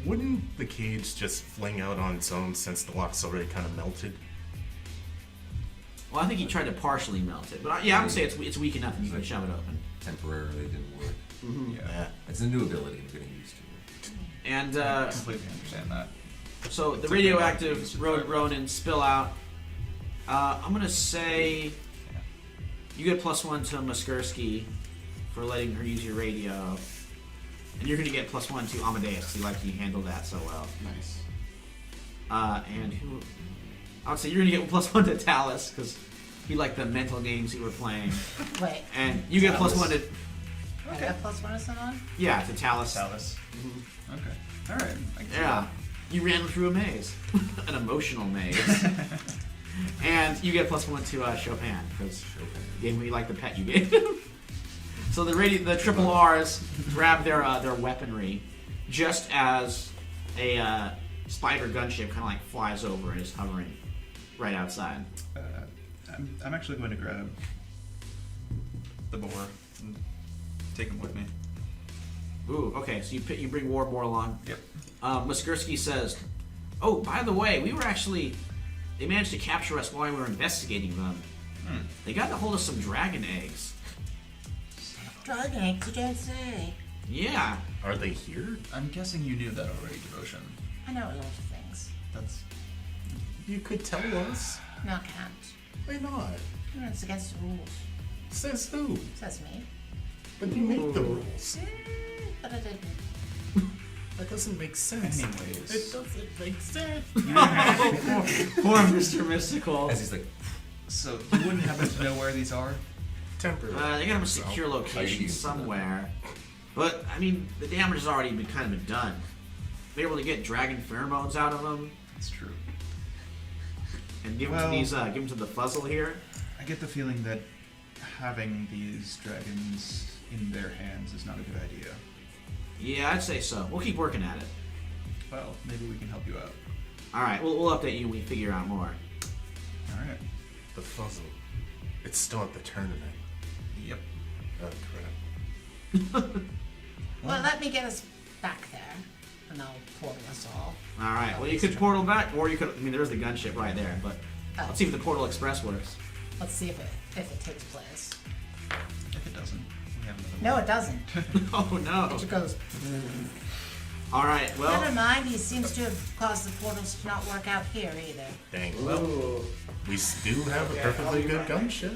wouldn't the cage just fling out on its own since the lock's already kind of melted? Well, I think he tried to partially melt it, but yeah, I would say it's weak enough and you can shove it open. Temporarily didn't work. Yeah. It's a new ability. I'm getting used to it. And I completely understand that. so the It's okay, radioactive like, Ronin spill out. I'm gonna say you get +1 to Muskursky for letting her use your radio, and you're gonna get +1 to Amadeus because he liked you handled that so well. Nice. And who? I would say you're gonna get +1 to Talus because he liked the mental games you were playing, Wait, and you get Talus. +1 to I got +1 to someone? yeah to Talus. Salus. Okay. All right. I can see Yeah, you ran through a maze, an emotional maze, and you get +1 to Chopin because gave me like the pet you gave him. So the triple R's grab their weaponry just as a spider gunship kind of like flies over and is hovering right outside. I'm actually going to grab the boar and take him with me. Ooh, okay. So you bring Warboar along. Yep. Muskursky says, "Oh, by the way, they managed to capture us while we were investigating them. They got a hold of some dragon eggs. Dragon eggs, you don't say. Yeah, Are they here? I'm guessing you knew that already, Devotion. I know a lot of things. That's You could tell us. No, I can't. Why not? It's against the rules. Says who? Says me. But you make the rules. But I didn't. That doesn't make sense. Anyways. It doesn't make sense. poor Mr. Mystical. As he's like, so. You wouldn't happen to know where these are? Temporary. They got him a secure location somewhere, but I mean the damage has already been done. They're able to get dragon pheromones out of them That's true. and give them Well- to these give them to the fuzzle here. I get the feeling that having these dragons in their hands is not a good idea. Yeah, I'd say so. We'll keep working at it. Well, maybe we can help you out. All right, we'll update you when we figure out more. All right. The fuzzle. It's still at the tournament. Yep. Oh, crap. Well, let me get us back there, and I'll portal us all. All right. Well, you could portal back, or you could. I mean, there's the gunship right there, but Oh. let's see if the portal express works. Let's see if it takes place. If it doesn't, we have another No, one. it doesn't. Oh no! It just goes. All right. Never Well, mind. He seems to have caused the portals to not work out here either. Dang. Well, we do have a perfectly good gunship.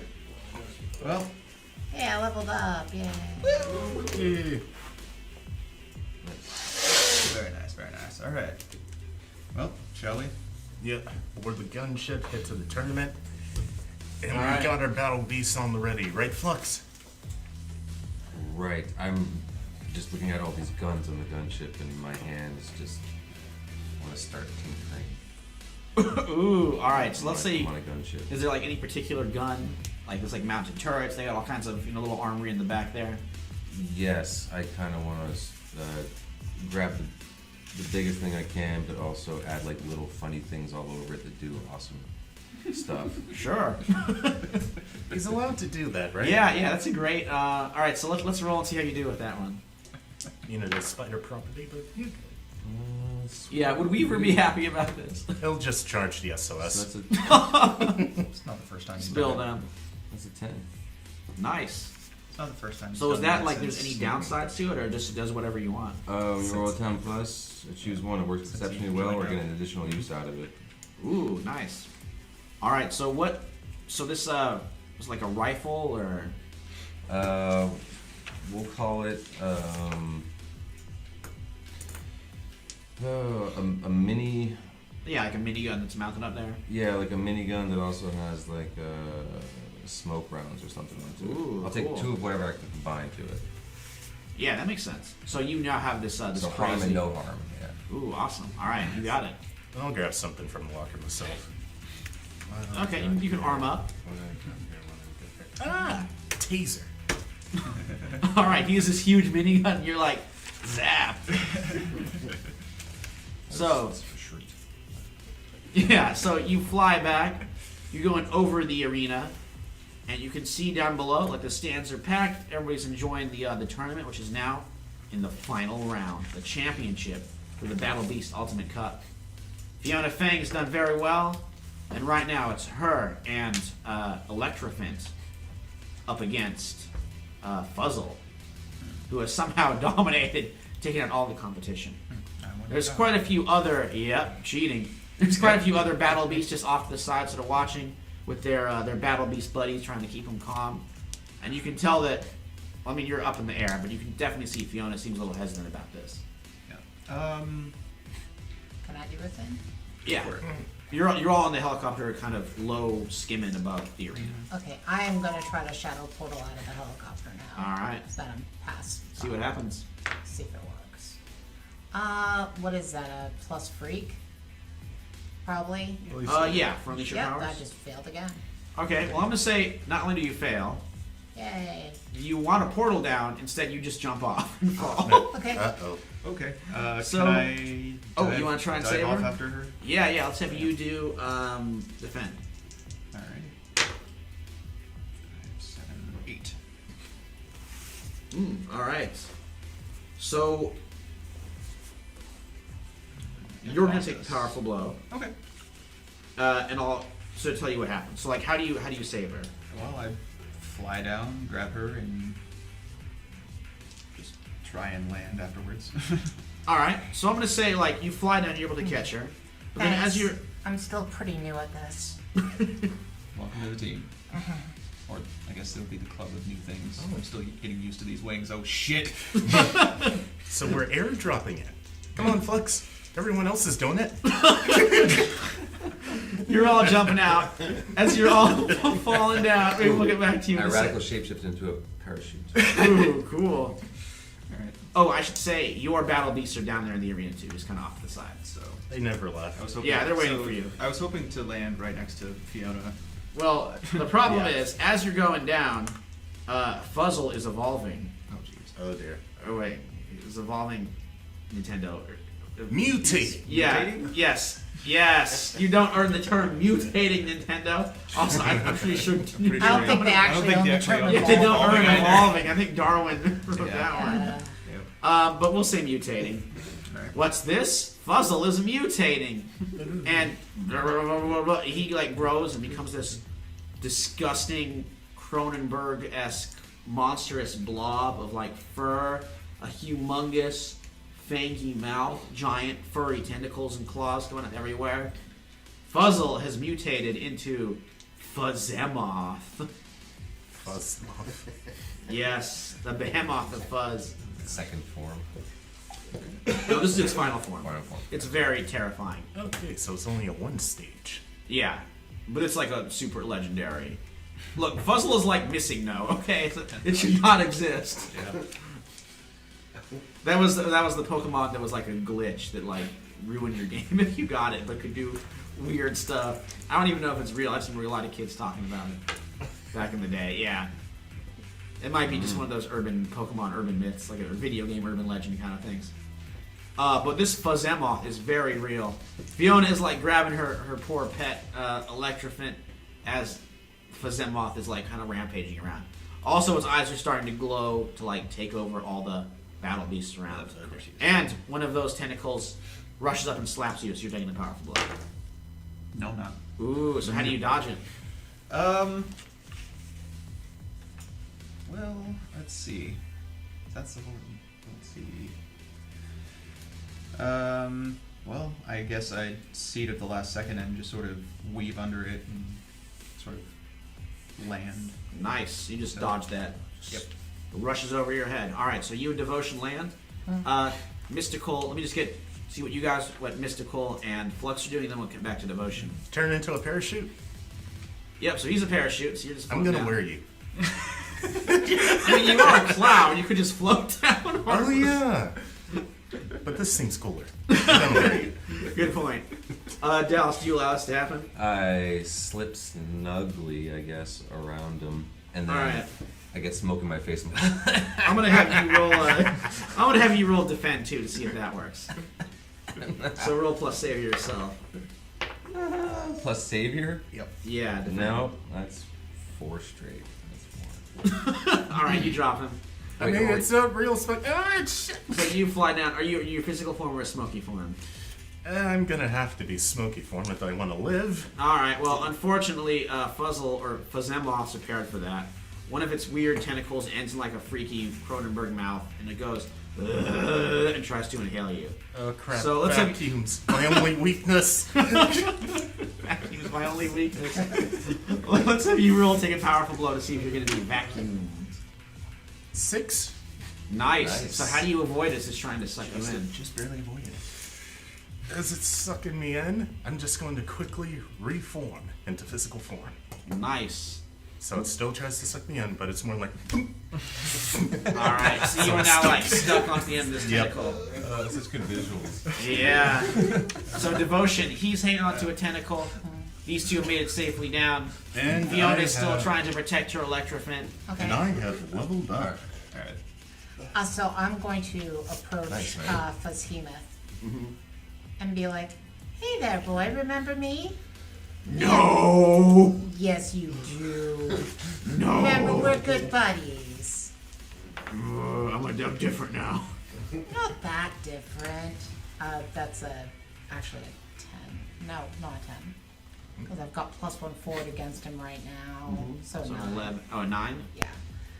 Well, Yeah, I leveled up. Yeah. Yeah. very All right. Well, shall we? Yep, board the gunship, head to the tournament. And All we right. got our battle beasts on the ready, right, Flux? Right. I'm just looking at all these guns on the gunship, and my hands just want to start tinkering. Ooh, all right. So let's say, I'm on a gunship. is there like any particular gun? Like there's like mounted turrets. They got all kinds of little armory in the back there. Yes, I kind of want to grab the biggest thing I can, but also add like little funny things all over it that do awesome stuff. Sure. He's allowed to do that, right? Yeah, that's a great. All right, so let's roll and see how you do with that one. You know, the spider property, but you, Yeah, would Weaver be happy about this? he'll just charge the So SOS. It's not the first time. Spill them. that's a 10. Nice. It's not the first time. So is that like there's any downsides to it, or just does whatever you want? You roll a 10 plus, choose one that works exceptionally well, or get an additional use out of it. Ooh, nice. All right, so what? So this was like a rifle, or We'll call it a mini. yeah, like a minigun that's mounted up there. Yeah, like a minigun that also has like smoke rounds or something into it. Ooh, I'll take cool. 2 of whatever I can combine to it. Yeah, that makes sense. So you now have this this So harm crazy. and no harm. Yeah. Ooh, awesome. All right, you got it. I'll grab something from the locker myself. Okay, you can arm up. Ah, taser. All right, he has this huge minigun. And you're like, zap. So That's for sure. yeah, so you fly back. You're going over the arena, and you can see down below, like the stands are packed. Everybody's enjoying the tournament, which is now in the final round, the championship for the Battle Beast Ultimate Cup. Fiona Fang has done very well, and right now it's her and Electrophant up against Fuzzle, who has somehow dominated, taking out all the competition. There's quite a few other, cheating. There's quite a few other Battle Beasts just off to the side sort of watching with their Battle Beast buddies trying to keep them calm. And you can tell that, I mean, you're up in the air, but you can definitely see Fiona seems a little hesitant about this. Yeah. Can I do a thing? Yeah. You're all in the helicopter kind of low skimming above the arena. Okay, I am gonna try to shadow portal out of the helicopter now. All right. So that I'm past. See what happens. See if it works. What is that? A plus freak? Probably. Yeah, for Unleash Your Yep, Powers. that just failed again. Okay, well, I'm going to say not only do you fail, Yay. you want a portal down, instead you just jump off and fall. Okay. Uh-oh. Okay. So- Can I? Oh, dive- you wanna try and dive save off her? after her? Yeah, let's have you do defend. All right. 7, 8. All right. So you're going to take a powerful blow, Okay. and I'll sort of tell you what happens. So, like, how do you save her? Well, I fly down, grab her, and just try and land afterwards. All right. So I'm going to say, like, you fly down, you're able to catch her, but then as Thanks. you're I'm still pretty new at this. Welcome to the team. Or I guess it'll be the club of new things. Oh. I'm still getting used to these wings. Oh shit! So we're airdropping it. Come on, Flux. Everyone else is doing it. you're all jumping out, as you're all falling down. Maybe we'll get back to you in I a radical second. shapeshift into a parachute. Ooh, cool. All right. Oh, I should say your battle beasts are down there in the arena too, just kind of off to the side. So They never left. I was hoping, Yeah, they're waiting for you. I was hoping to land right next to Fiona. well, the problem Yeah. is as you're going down, Fuzzle is evolving. Oh jeez. Oh dear. Oh wait, it's evolving Nintendo. Mutate. Yeah. Mutating? Yes. You don't earn the term mutating Nintendo. Also, I'm pretty sure. pretty I don't sure. think they I don't actually think own they the actually term own Yeah, it. they don't earn Evolving either. evolving. I think Darwin wrote Yeah. that one. Yeah. But we'll say mutating. Right. What's this? Fuzzle is mutating, and he like grows and becomes this disgusting Cronenberg-esque monstrous blob of like fur, a humongous fangy mouth, giant furry tentacles and claws going up everywhere. Fuzzle has mutated into Fuzzemoth. Fuzz off. Yes, the behemoth of fuzz. Second form. No, this is its final form. Final form. It's very terrifying. Okay, so it's only a one stage. Yeah, but it's like a super legendary. Look, Fuzzle is like missing no. Okay, it should not exist. Yeah. That was the Pokemon that was like a glitch that like ruined your game if you got it, but could do weird stuff. I don't even know if it's real. I've seen a lot of kids talking about it back in the day. Yeah, it might be just one of those Pokemon urban myths, like a video game urban legend kind of things. But this Fuzzemoth is very real. Fiona is like grabbing her poor pet Electrophant as Fuzzemoth is like kind of rampaging around. Also, its eyes are starting to glow to like take over all the battle beasts around. And one of those tentacles rushes up and slaps you, so you're taking a powerful blow. No, not. Ooh, so how do you dodge it? Well, let's see. That's the whole. Let's see. Well, I guess I see it at the last second and just sort of weave under it and sort of land. Nice. You just dodge that. Yep. It rushes over your head. All right, so you and Devotion land. Mystical. Let me just see what Mystical and Flux are doing, then we'll get back to Devotion. Turn into a parachute? Yep. So he's a parachute. So you're just. I'm floating gonna down. wear you. I mean, you are a cloud. You could just float down. Oh yeah. But this seems cooler. I'm gonna wear you. Good point. Dallas, do you allow this to happen? I slip snugly, I guess, around him, and then Alright. I get smoke in my face. I'm gonna have you roll. I'm gonna have you roll defend too to see if that works. So roll plus save yourself. Plus savior? Yep. Yeah. Defend. No, that's 4 straight. That's 4. All right, you drop him. I mean, it's not real smoke. Ah, shit. So you fly down. Are you your physical form or a smoky form? I'm gonna have to be smoky form if I want to live. All right. Well, unfortunately, Fuzzle or Fuzzemoth's prepared for that. One of its weird tentacles ends in like a freaky Cronenberg mouth, and it goes and tries to inhale you. Oh crap! So let's have- vacuums. My only weakness. Vacuum is my only weakness. Let's have you roll take a powerful blow to see if you're going to be vacuumed. 6. Nice. So how do you avoid it? It's trying to suck you in. Just barely avoid it. As it's sucking me in, I'm just going to quickly reform into physical form. Nice. So it still tries to suck me in, but it's more like. All right. So you are now like stuck on the end of this Yep. tentacle. Such good visuals. Yeah. So Devotion, he's hanging onto a tentacle. These two have made it safely down. And Fiona's still trying to protect her Electrophant. Okay. And I have leveled up. Alright. So I'm going to approach Nice, man. Fuzzhemoth and be like, "Hey there, boy. Remember me? No. Yes, you do. No. Remember, we're good buddies. I'm different now. Not that different. That's actually a 10. No, not a 10. Because I've got +1 forward against him right now. So So 9. 11. Oh, a 9. Yeah.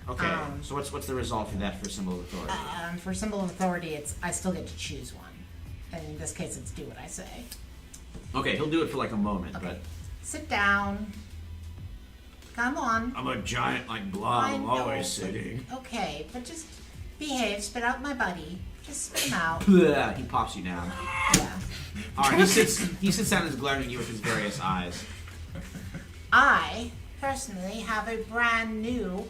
Okay. So what's the result for that for symbol of authority? For symbol of authority, I still get to choose one. And in this case, it's do what I say. Okay, he'll do it for like a moment, Okay. but Sit down. Come on. I'm a giant like blob. I I'm know, always but- sitting. Okay, but just behave. Spit out my buddy. Just spit him out. Bleh, he pops you down. Yeah. All right, he sits down and is glaring at you with his various eyes. I personally have a brand new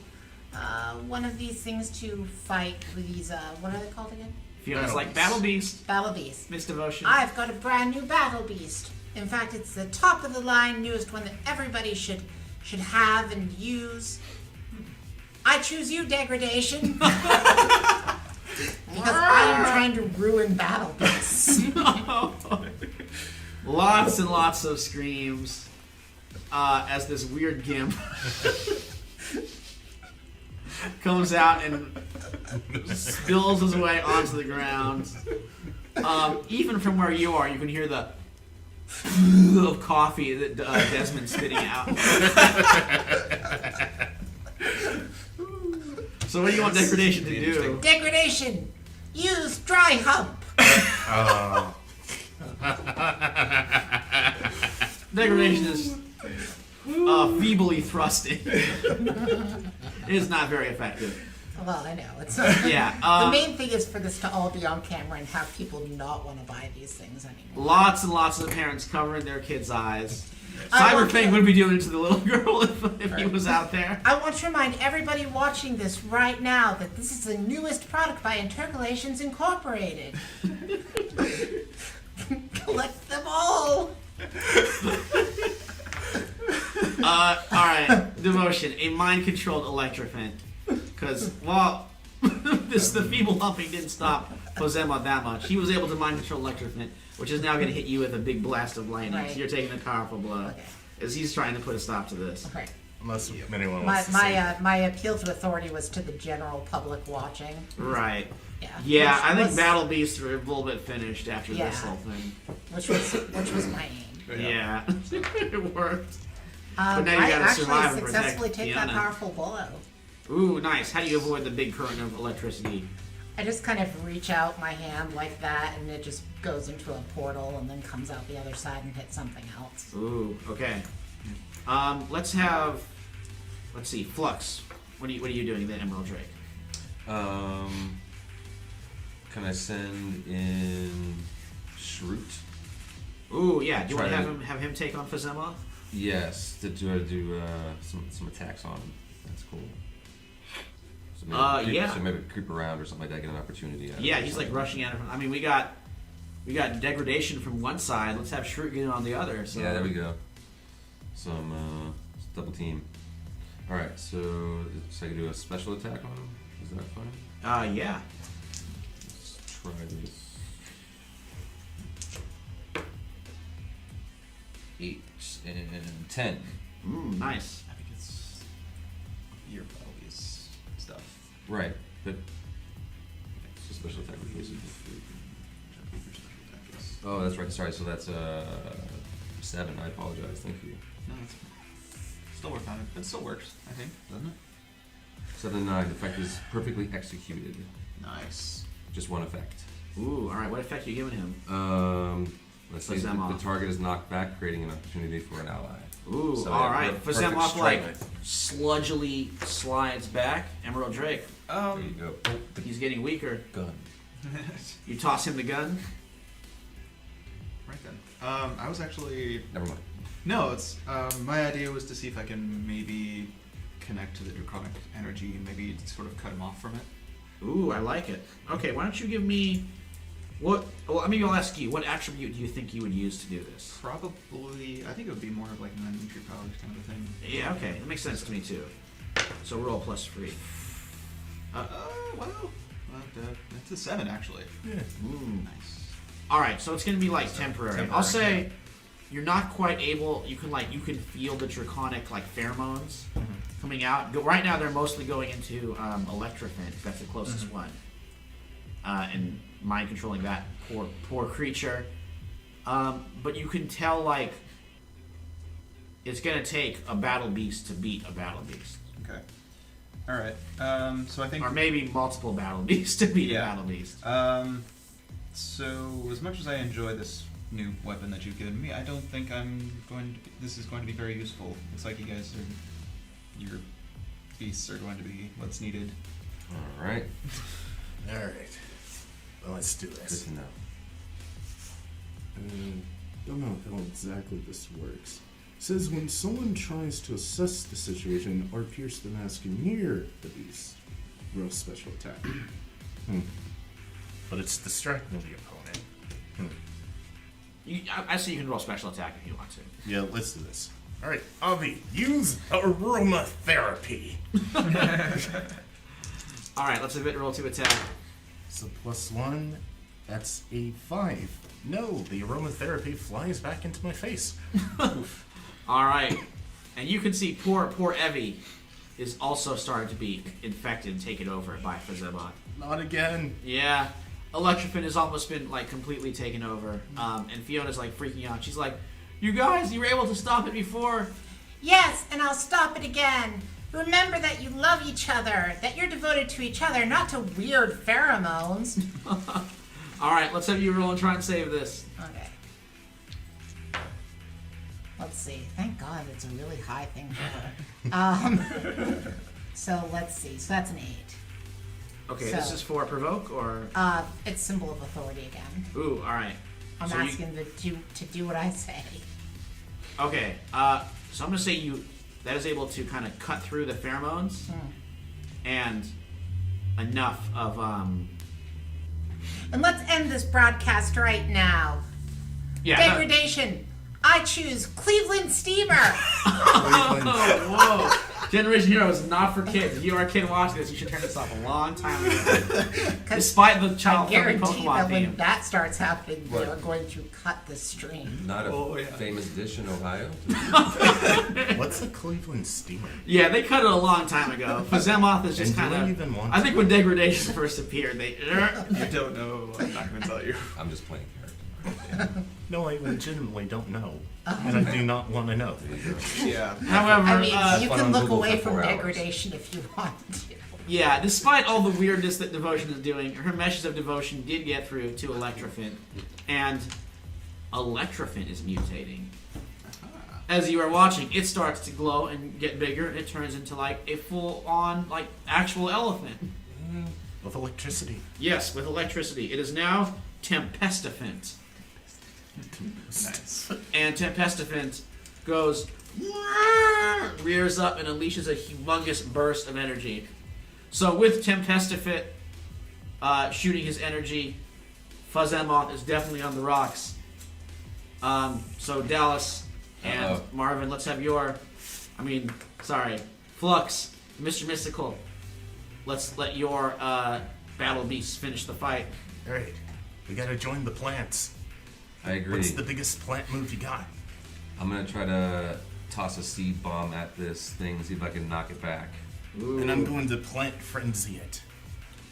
one of these things to fight with these. What are they called again? Fiona's like battle beast, Battle beasts. Miss Devotion. I've got a brand new battle beast. In fact, it's the top of the line, newest one that everybody should have and use. I choose you, Degradation. Because I am trying to ruin battle beasts. Lots and lots of screams as this weird gimp comes out and spills his way onto the ground. Even from where you are, you can hear the of coffee that Desmond's spitting out. So what do you want Degradation to do? Degradation, use dry hump. Degradation is feebly thrusting. It is not very effective. Well, I know it's not. Yeah. The main thing is for this to all be on camera and have people not want to buy these things anymore. Lots and lots of parents covering their kids' eyes. I want Cyberfang to- would be doing it to the little girl if he was out there. I want to remind everybody watching this right now that this is the newest product by Intercalations Incorporated. Collect them all. Alright, demotion. A mind-controlled electrophant. Because, well, the feeble humping didn't stop Fozema that much. He was able to mind-control electrophant, which is now going to hit you with a big blast of lightning. Right. So you're taking a powerful blow. Okay. As he's trying to put a stop to this. Okay. Unless anyone My wants to say. my appeal to authority was to the general public watching. Right. Yeah. Yeah, Which I think was- Battle Beasts are a little bit finished after Yeah. this whole thing. which was my aim. Yeah. it worked. But now you I gotta actually survive and protect successfully take that Fiona. powerful blow. Ooh, nice. How do you avoid the big current of electricity? I just kind of reach out my hand like that, and it just goes into a portal, and then comes out the other side and hits something else. Ooh, okay. Let's see, Flux. What are you doing, the Emerald Drake? Can I send in Shroot? Ooh, yeah. Do you want to Try have him take on Fozema? Yes, to do some attacks on him. That's cool. So yeah. So maybe creep around or something like that, get an opportunity. Out of Yeah, it or he's like something. rushing at him. I mean, we got degradation from one side. Let's have Shroot get it on the other. So. Yeah, there we go. Some double team. All right, so I can do a special attack on him. Is that fine? Yeah. Let's try this. 8 and 10. Nice. I think it's your obvious stuff. Right, but it's a special attack with usage. Oh, that's right. Sorry. So that's 7. I apologize. Thank you. No, it's still work on it. It still works, I think, doesn't it? 7 and 9. The effect is perfectly executed. Nice. Just one effect. Ooh, all right. What effect are you giving him? Let's say Puts them the off. target is knocked back, creating an opportunity for an ally. Ooh, So, all yeah, right. perfect Fozema like strike. sludgily slides back. Emerald Drake. There you go. Oh, the He's getting weaker. gun. You toss him the gun. Right then. I was actually Never mind. no. It's my idea was to see if I can maybe connect to the draconic energy and maybe sort of cut him off from it. Ooh, I like it. Okay, why don't you give me what? Well, maybe I'll ask you. What attribute do you think you would use to do this? Probably, I think it would be more of like an elementary powers kind of a thing. Yeah, okay, that makes sense to me too. So roll +3. Well, that's a 7 actually. Yeah. Nice. All right, so it's gonna be like temporary. Temporary, I'll say you're not quite able. You can feel the draconic like pheromones coming out. Right now, they're mostly going into electrophant. That's the closest one. And mind controlling that poor creature. But you can tell like it's gonna take a battle beast to beat a battle beast, Okay. All right. So I think or maybe multiple battle beasts to beat Yeah. a battle beast. So as much as I enjoy this new weapon that you've given me, I don't think this is going to be very useful. Looks like your beasts are going to be what's needed. All right. All right. Well, let's do Good this. to know. Don't know how exactly this works. It says when someone tries to assess the situation or pierce the mask near the beast, roll special attack. But it's distracting the opponent. I say you can roll special attack if you want to. Yeah, let's do this. All right, Avi, use aromatherapy. All right, let's have it roll to attack. So +1, that's a 5. No, the aromatherapy flies back into my face. All right, and you can see poor Evie is also starting to be infected and taken over by Fozema. Not again. Yeah, Electrophant has almost been like completely taken over, and Fiona's like freaking out. She's like, "You guys, you were able to stop it before." Yes, and I'll stop it again. Remember that you love each other, that you're devoted to each other, not to weird pheromones. All right, let's have you roll and try and save this. Okay. Let's see. Thank God it's a really high thing for her. So let's see. So that's an 8. Okay, So- this is for provoke or. It's symbol of authority again. Ooh, all right. I'm So you- asking to do what I say. Okay, so I'm gonna say that is able to kind of cut through the pheromones and enough of And let's end this broadcast right now. yeah. no- Degradation. I choose Cleveland Steamer. Cleveland. Oh, whoa! Generation Hero is not for kids. If you are a kid watching this, you should turn this off a long time ago. Despite the I child-friendly guarantee Pokemon that when theme. that starts happening, What? they're going to cut the stream. Not a Oh, yeah. famous dish in Ohio. What's a Cleveland steamer? Yeah, they cut it a long time ago. Fazemoth is just And do kind we of. even want I think to? when Degradation first appeared, they. I don't know. I'm not going to tell you. I'm just playing character. No, I legitimately don't know. And I do not want to know. Yeah. However, I mean, you fun can on look Google away for from 4 hours. degradation if you want to. yeah, despite all the weirdness that Devotion is doing, her meshes of devotion did get through to Electrofint, and Electrofint is mutating. As you are watching, it starts to glow and get bigger. It turns into like a full-on, like actual elephant. With electricity. Yes, with electricity. It is now Tempestifint. Nice. And Tempestifint goes, rears up and unleashes a humongous burst of energy. So with Tempestifint shooting his energy, Fuzzemoth is definitely on the rocks. So Dallas and Uh-oh. Marvin, let's have Flux, Mr. Mystical. Let's let your battle beasts finish the fight. Alright, we gotta join the plants. I agree. What's the biggest plant move you got? I'm gonna try to toss a seed bomb at this thing, see if I can knock it back. And I'm going to plant frenzy it.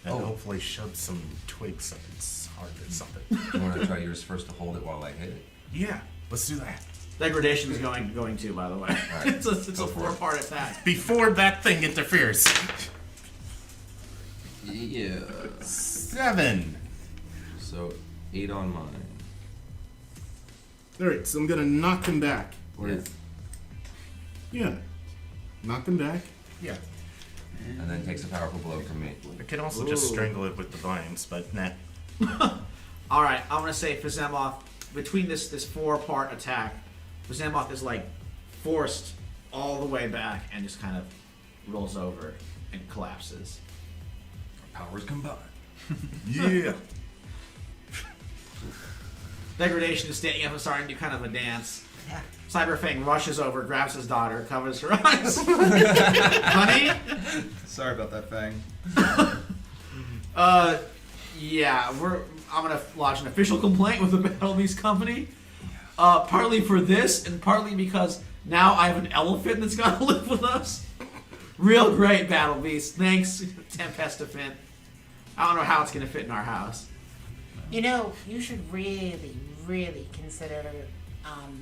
And Oh. hopefully shove some twigs up its heart or something. You want to try yours first to hold it while I hit it? Yeah, let's do that. Degradation is going too, by the way. Alright. it's a Go for it. 4-part attack. Before that thing interferes. Yeah. 7. So 8 on mine. Alright, so I'm gonna knock him back. Yeah. Yeah. Knock him back. Yeah. And then takes a powerful blow from me. I could also just Ooh. strangle it with the vines, but nah. All right, I'm gonna say Fazemoth, between this 4-part attack, Fazemoth is like forced all the way back and just kind of rolls over and collapses. Powers combined. Yeah. Degradation is standing up and starting to do kind of a dance. Yeah. Cyberfang rushes over, grabs his daughter, covers her eyes. Honey? Sorry about that, Fang. Yeah, I'm gonna lodge an official complaint with the Battle Beast Company. Partly for this, and partly because now I have an elephant that's gonna live with us. Real great, Battle Beast. Thanks, Tempestifint. I don't know how it's gonna fit in our house. You know, you should really, really consider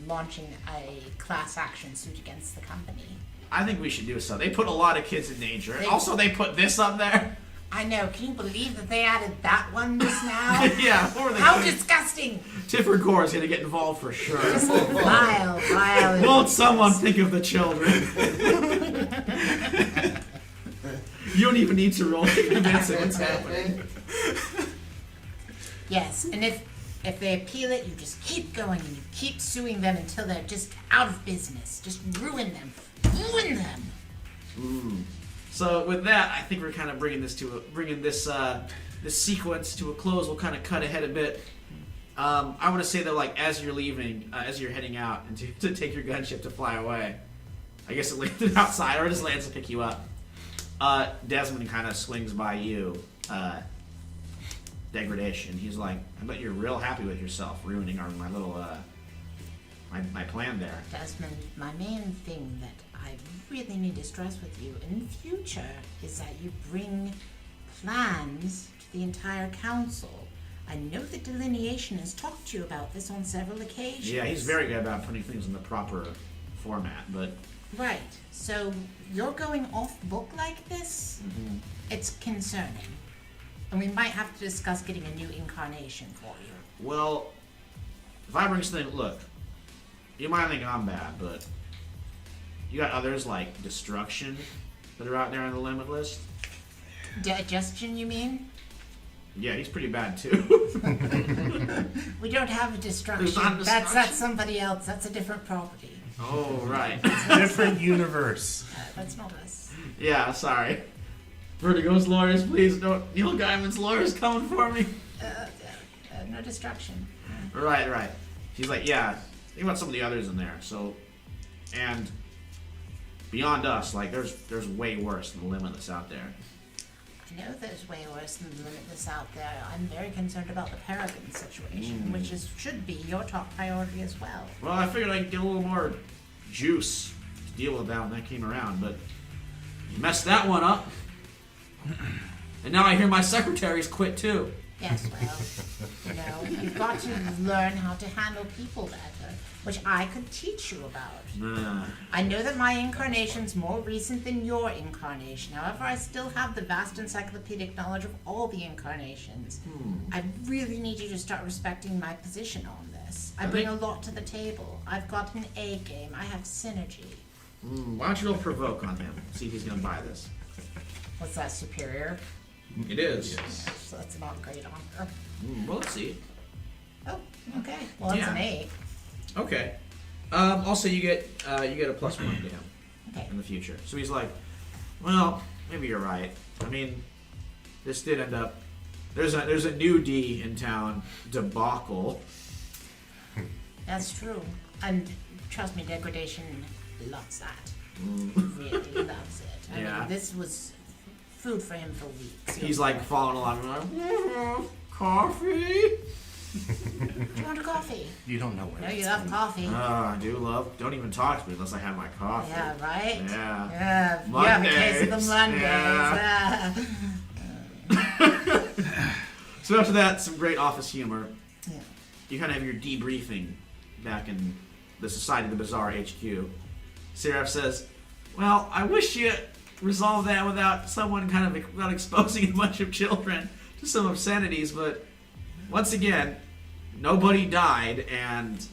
launching a class action suit against the company. I think we should do so. They put a lot of kids in danger. And They- also, they put this up there. I know. Can you believe that they added that one just now? Yeah, what were they How doing? Disgusting! Tiffer Gore is gonna get involved for sure. Vile, vile. Won't someone think of the children? You don't even need to roll to convince it what's happening. Yes, and if they appeal it, you just keep going and you keep suing them until they're just out of business. Just ruin them. Ruin them. So with that, I think we're kind of bringing this this sequence to a close. We'll kind of cut ahead a bit. I want to say that like as you're leaving, as you're heading out and to take your gunship to fly away, I guess it landed outside or it just lands to pick you up. Desmond kind of swings by you. Degradation. He's like, I bet you're real happy with yourself ruining my little my plan there. Desmond, my main thing that I really need to stress with you in the future is that you bring plans to the entire council. I know that Delineation has talked to you about this on several occasions. Yeah, he's very good about putting things in the proper format, but Right. So you're going off book like this? It's concerning. And we might have to discuss getting a new incarnation for you. well, if I bring something, look, you might think I'm bad, but you got others like Destruction that are out there on the limit list. Digestion, you mean? Yeah, he's pretty bad too. We don't have a destruction. There's not a destruction? That's somebody else. That's a different property. Oh, right. Different universe. That's not us. Yeah, sorry. Vertigo's lawyers, please don't. Neil Gaiman's lawyers coming for me. No destruction. Right. She's like, yeah, think about some of the others in there. So, and beyond us, like, there's way worse than the Limitless out there. I know there's way worse than the Limitless out there. I'm very concerned about the Paragon situation, which should be your top priority as well. Well, I figured I'd get a little more juice to deal with that when that came around, but you messed that one up. And now I hear my secretaries quit too. Yes, well, you've got to learn how to handle people better, which I could teach you about. I know that my incarnation's more recent than your incarnation. However, I still have the vast encyclopedic knowledge of all the incarnations. I really need you to start respecting my position on this. I bring a lot to the table. I've got an A game. I have synergy. Why don't you roll provoke on him? See if he's gonna buy this. What's that, superior? It is. So that's not great on her. Well, let's see. Oh, okay. Well, it's an Yeah. 8. Okay. Also, you get a +1 to him Okay. in the future. So he's like, well, maybe you're right. I mean, this did end up. There's a new D in town, Debacle. That's true. And trust me, Degradation loves that. Really loves it. I Yeah. mean, this was food for him for weeks. He's like following along, like, coffee. Do you want a coffee? You don't know where No, it's you love going. coffee. I do love. Don't even talk to me unless I have my coffee. Yeah, right? Yeah. Yeah, you have a case of the Mondays, Mondays. So after that, some great office humor. Yeah. You kind of have your debriefing back in the Society of the Bizarre HQ. Seraph says, well, I wish you resolved that without someone kind of without exposing a bunch of children to some obscenities, but once again, nobody died, and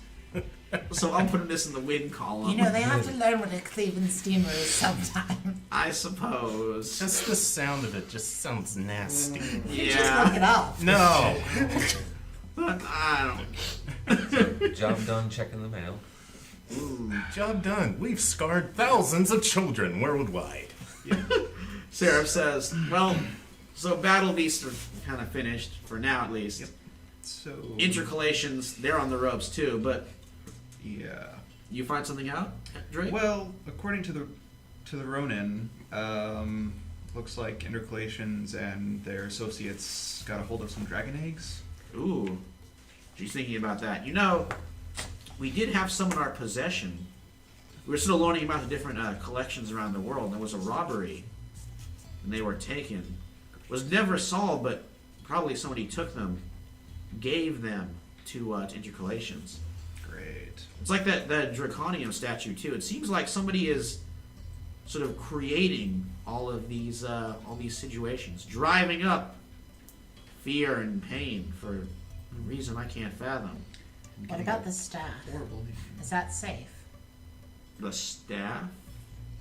so I'm putting this in the win column. You know, they have to learn what a Cleveland steamer is sometime. I suppose. Just the sound of it just sounds nasty. Just look it up. No. But I don't. Job done checking the mail. Job done. We've scarred thousands of children worldwide. Seraph says, well, so Battle Beasts are kind of finished, for now at least. Yep. So Intercalations, they're on the ropes too, but yeah. you find something out, Drake? Well, according to the Ronin, looks like Intercalations and their associates got a hold of some dragon eggs. Ooh, she's thinking about that. You know, we did have some in our possession. We were still learning about the different collections around the world. There was a robbery, and they were taken. Was never solved, but probably somebody took them, gave them to Intercalations. Great. It's like that Draconium statue too. It seems like somebody is sort of creating all these situations, driving up fear and pain for a reason I can't fathom. What about the staff? Horrible name. Is that safe? The staff?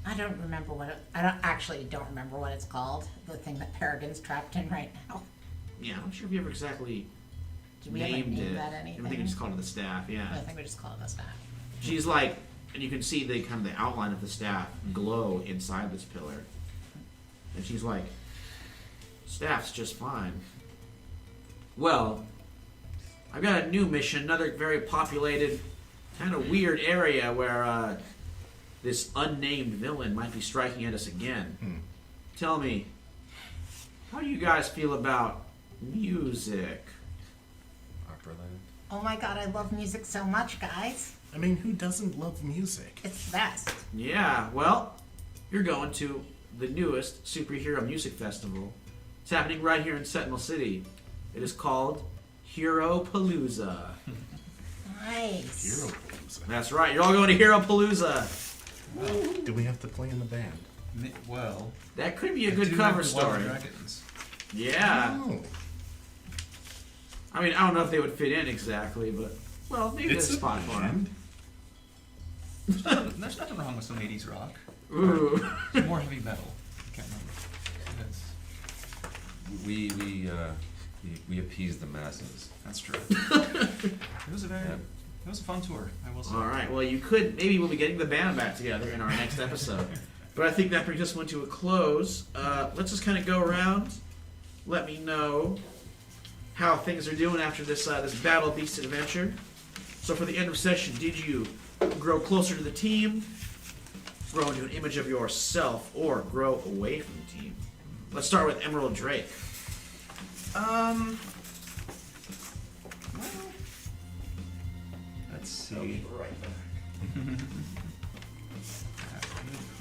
I don't remember don't remember what it's called. The thing that Paragon's trapped in right now. Yeah, I'm not sure if you ever exactly Did we ever named name it. that I anything? think we just called it the staff. Yeah. I think we just call it the staff. She's like, and you can see the kind of the outline of the staff glow inside this pillar. And she's like, staff's just fine. Well, I've got a new mission, another very populated, kind of weird area where this unnamed villain might be striking at us again. Tell me, how do you guys feel about music? Operaland. Oh my god, I love music so much, guys. I mean, who doesn't love music? It's the best. Yeah, well, you're going to the newest superhero music festival. It's happening right here in Sentinel City. It is called Hero Palooza. Nice. Hero Palooza. That's right, you're all going to Hero Palooza. Do we have to play in the band? Well, That could be a I good do cover have the Wild story. Dragons. Yeah. Oh, I mean, I don't know if they would fit in exactly, but, well, maybe there's a spot for them. There's nothing wrong with some 80s rock. Ooh. More heavy metal. I can't remember. we appease the masses. That's true. It was a fun tour, I will say. All right. Well, maybe we'll be getting the band back together in our next episode. But I think that brings this one to a close. Let's just kind of go around. Let me know how things are doing after this Battle Beast adventure. So for the end of session, did you grow closer to the team, grow into an image of yourself, or grow away from the team? Let's start with Emerald Drake. Well, let's see. Right back. Good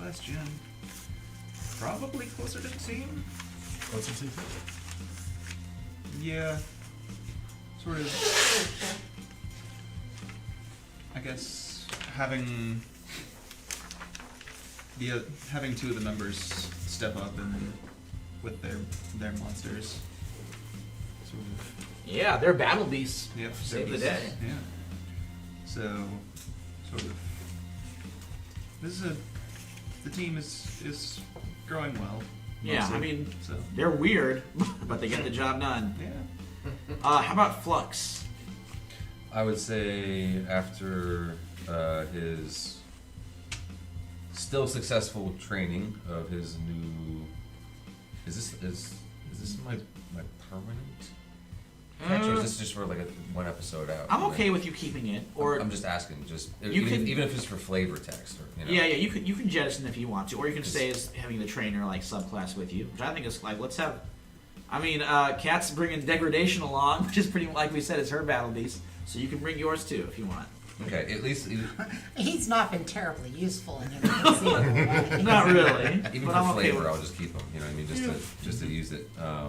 question. Probably closer to the team. Closer to the Yeah. Sort of. I guess having two of the members step up and with their monsters. Sort of. Yeah, they're battle beasts. Yep. Save the day. Yeah. So, sort of. The team is growing well. Yeah, mostly, I mean, so they're weird, but they get the job done. yeah. How about Flux? I would say after his still successful training of his new, is this my permanent catch, or is this just for like one episode out? I'm okay with you keeping it, or I'm just asking, just You can- even if it's for flavor text, or you know. yeah, you can jettison if you want to, or you can stay as having the trainer like subclass with you, which I think is like let's have. I mean, Kat's bringing degradation along, which is pretty like we said is her battle beast, so you can bring yours too if you want. Okay, at least He's not been terribly useful in your conceivable. Not really, even but for I'm okay flavor, with. I'll just keep them. You know what I mean? Just to use it,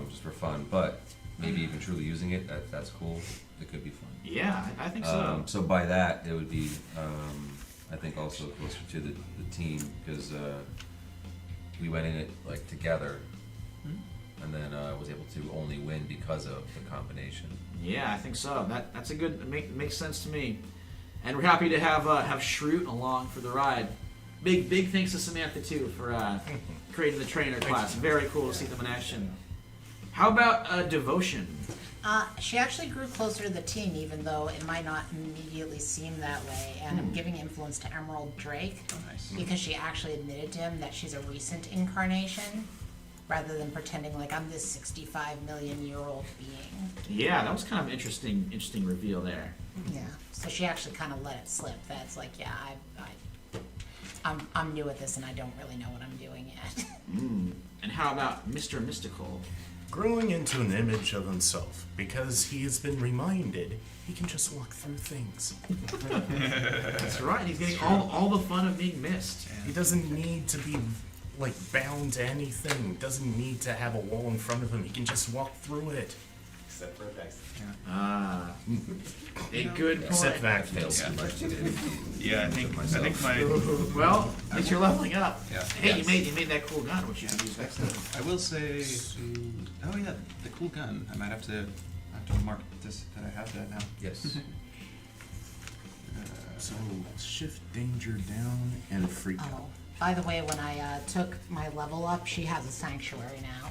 just for fun. But maybe even truly using it, that's cool. It could be fun. Yeah, I think so. So by that, it would be, I think, also closer to the team because we went in it like together, and then was able to only win because of the combination. Yeah, I think so. That's a good makes sense to me. And we're happy to have Shroot along for the ride. Big thanks to Samantha too for creating the trainer class. Very cool to see them in action. How about Devotion? She actually grew closer to the team, even though it might not immediately seem that way. And I'm giving influence to Emerald Drake Oh, nice. because she actually admitted to him that she's a recent incarnation, rather than pretending like I'm this 65 million year old being. Yeah, that was kind of an interesting reveal there. Yeah. So she actually kind of let it slip. That's like, yeah, I'm new at this and I don't really know what I'm doing yet. And how about Mr. Mystical? growing into an image of himself because he has been reminded he can just walk through things. That's right. He's getting all the fun of being missed. He doesn't need to be like bound to anything. Doesn't need to have a wall in front of him. He can just walk through it. Except for effects. Ah, a good point. Except that Failed too much today. Yeah, I think my Well, at least you're leveling up. Yeah. Hey, Yes. you made that cool gun, which you can use next time. I will say, oh yeah, the cool gun. I might have to mark this that I have that now. Yes. So shift danger down and freak out. Oh, by the way, when I took my level up, she has a sanctuary now.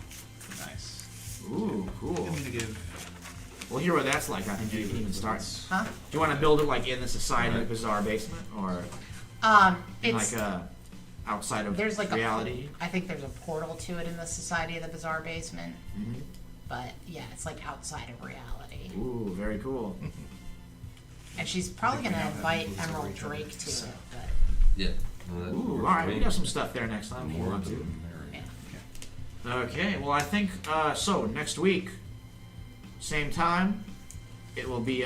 Nice. Ooh, cool. I'm gonna give. We'll hear what that's like. I think you can even start. Huh? Do you want to build it like in the Society of Bizarre Basement, or It's like outside of there's like reality? I think there's a portal to it in the Society of the Bizarre Basement, Mhm. but yeah, it's like outside of reality. Ooh, very cool. And she's probably I think gonna we now invite have Emerald each other, Drake to so. it, but Yeah. Well, that Ooh, works all right. for We me. can have some stuff there next time if you More want the to. merrier. yeah. Okay, well, I think so. Next week, same time, it will be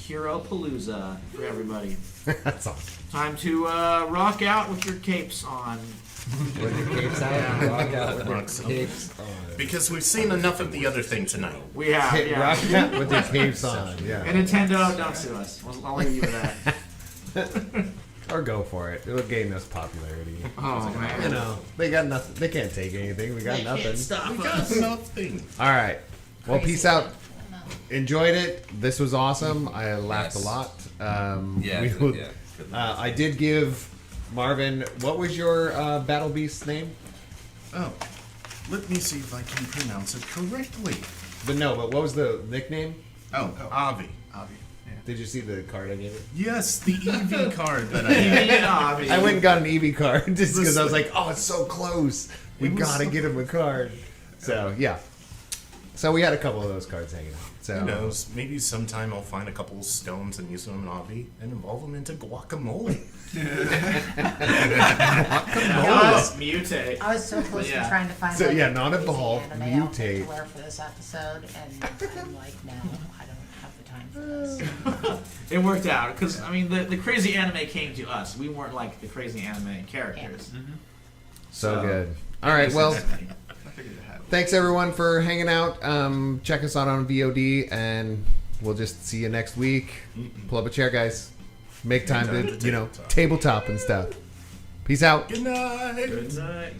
Hero Palooza for everybody. That's awesome. Time to rock out with your capes on. With the capes out, Yeah. rock out with Rock the some. capes on. Because we've seen enough of the other thing tonight. We have, Hit yeah. rock out with the capes on, And yeah. Nintendo, don't sue us. I'll leave you with that. Or go for it. It'll gain us popularity. Oh man. You know, they got nothing. They can't take anything. We got They nothing. can't stop We got us. nothing. All right. Well, Crazy. peace out. No. Enjoyed it. This was awesome. I laughed Yes. a lot. Yeah. we Good, will- yeah. Good. I did give Marvin. What was your Battle Beast's name? Oh, Let me see if I can pronounce it correctly. But what was the nickname? Oh, Avi. Avi. Yeah. Did you see the card I gave it? Yes, the EV card that I had. I went and got an EV card just because I was like, oh, it's so close. We gotta get him a card. So yeah. So we had a couple of those cards hanging out. So Who knows? Maybe sometime I'll find a couple of stones and use them in Avi and evolve them into guacamole. Mutate. I was so close Yeah. to trying to find So, like, yeah, not crazy evolve, anime outfit mutate. to wear for this episode, and I'm like, no, I don't have the time for this. It worked out because I mean the crazy anime came to us. We weren't like the crazy anime characters. so good. All right, well, I figured it had. thanks everyone for hanging out. Check us out on VOD, and we'll just see you next week. Pull up a chair, guys. Make time to, tabletop and stuff. Peace out. Good night. Good night.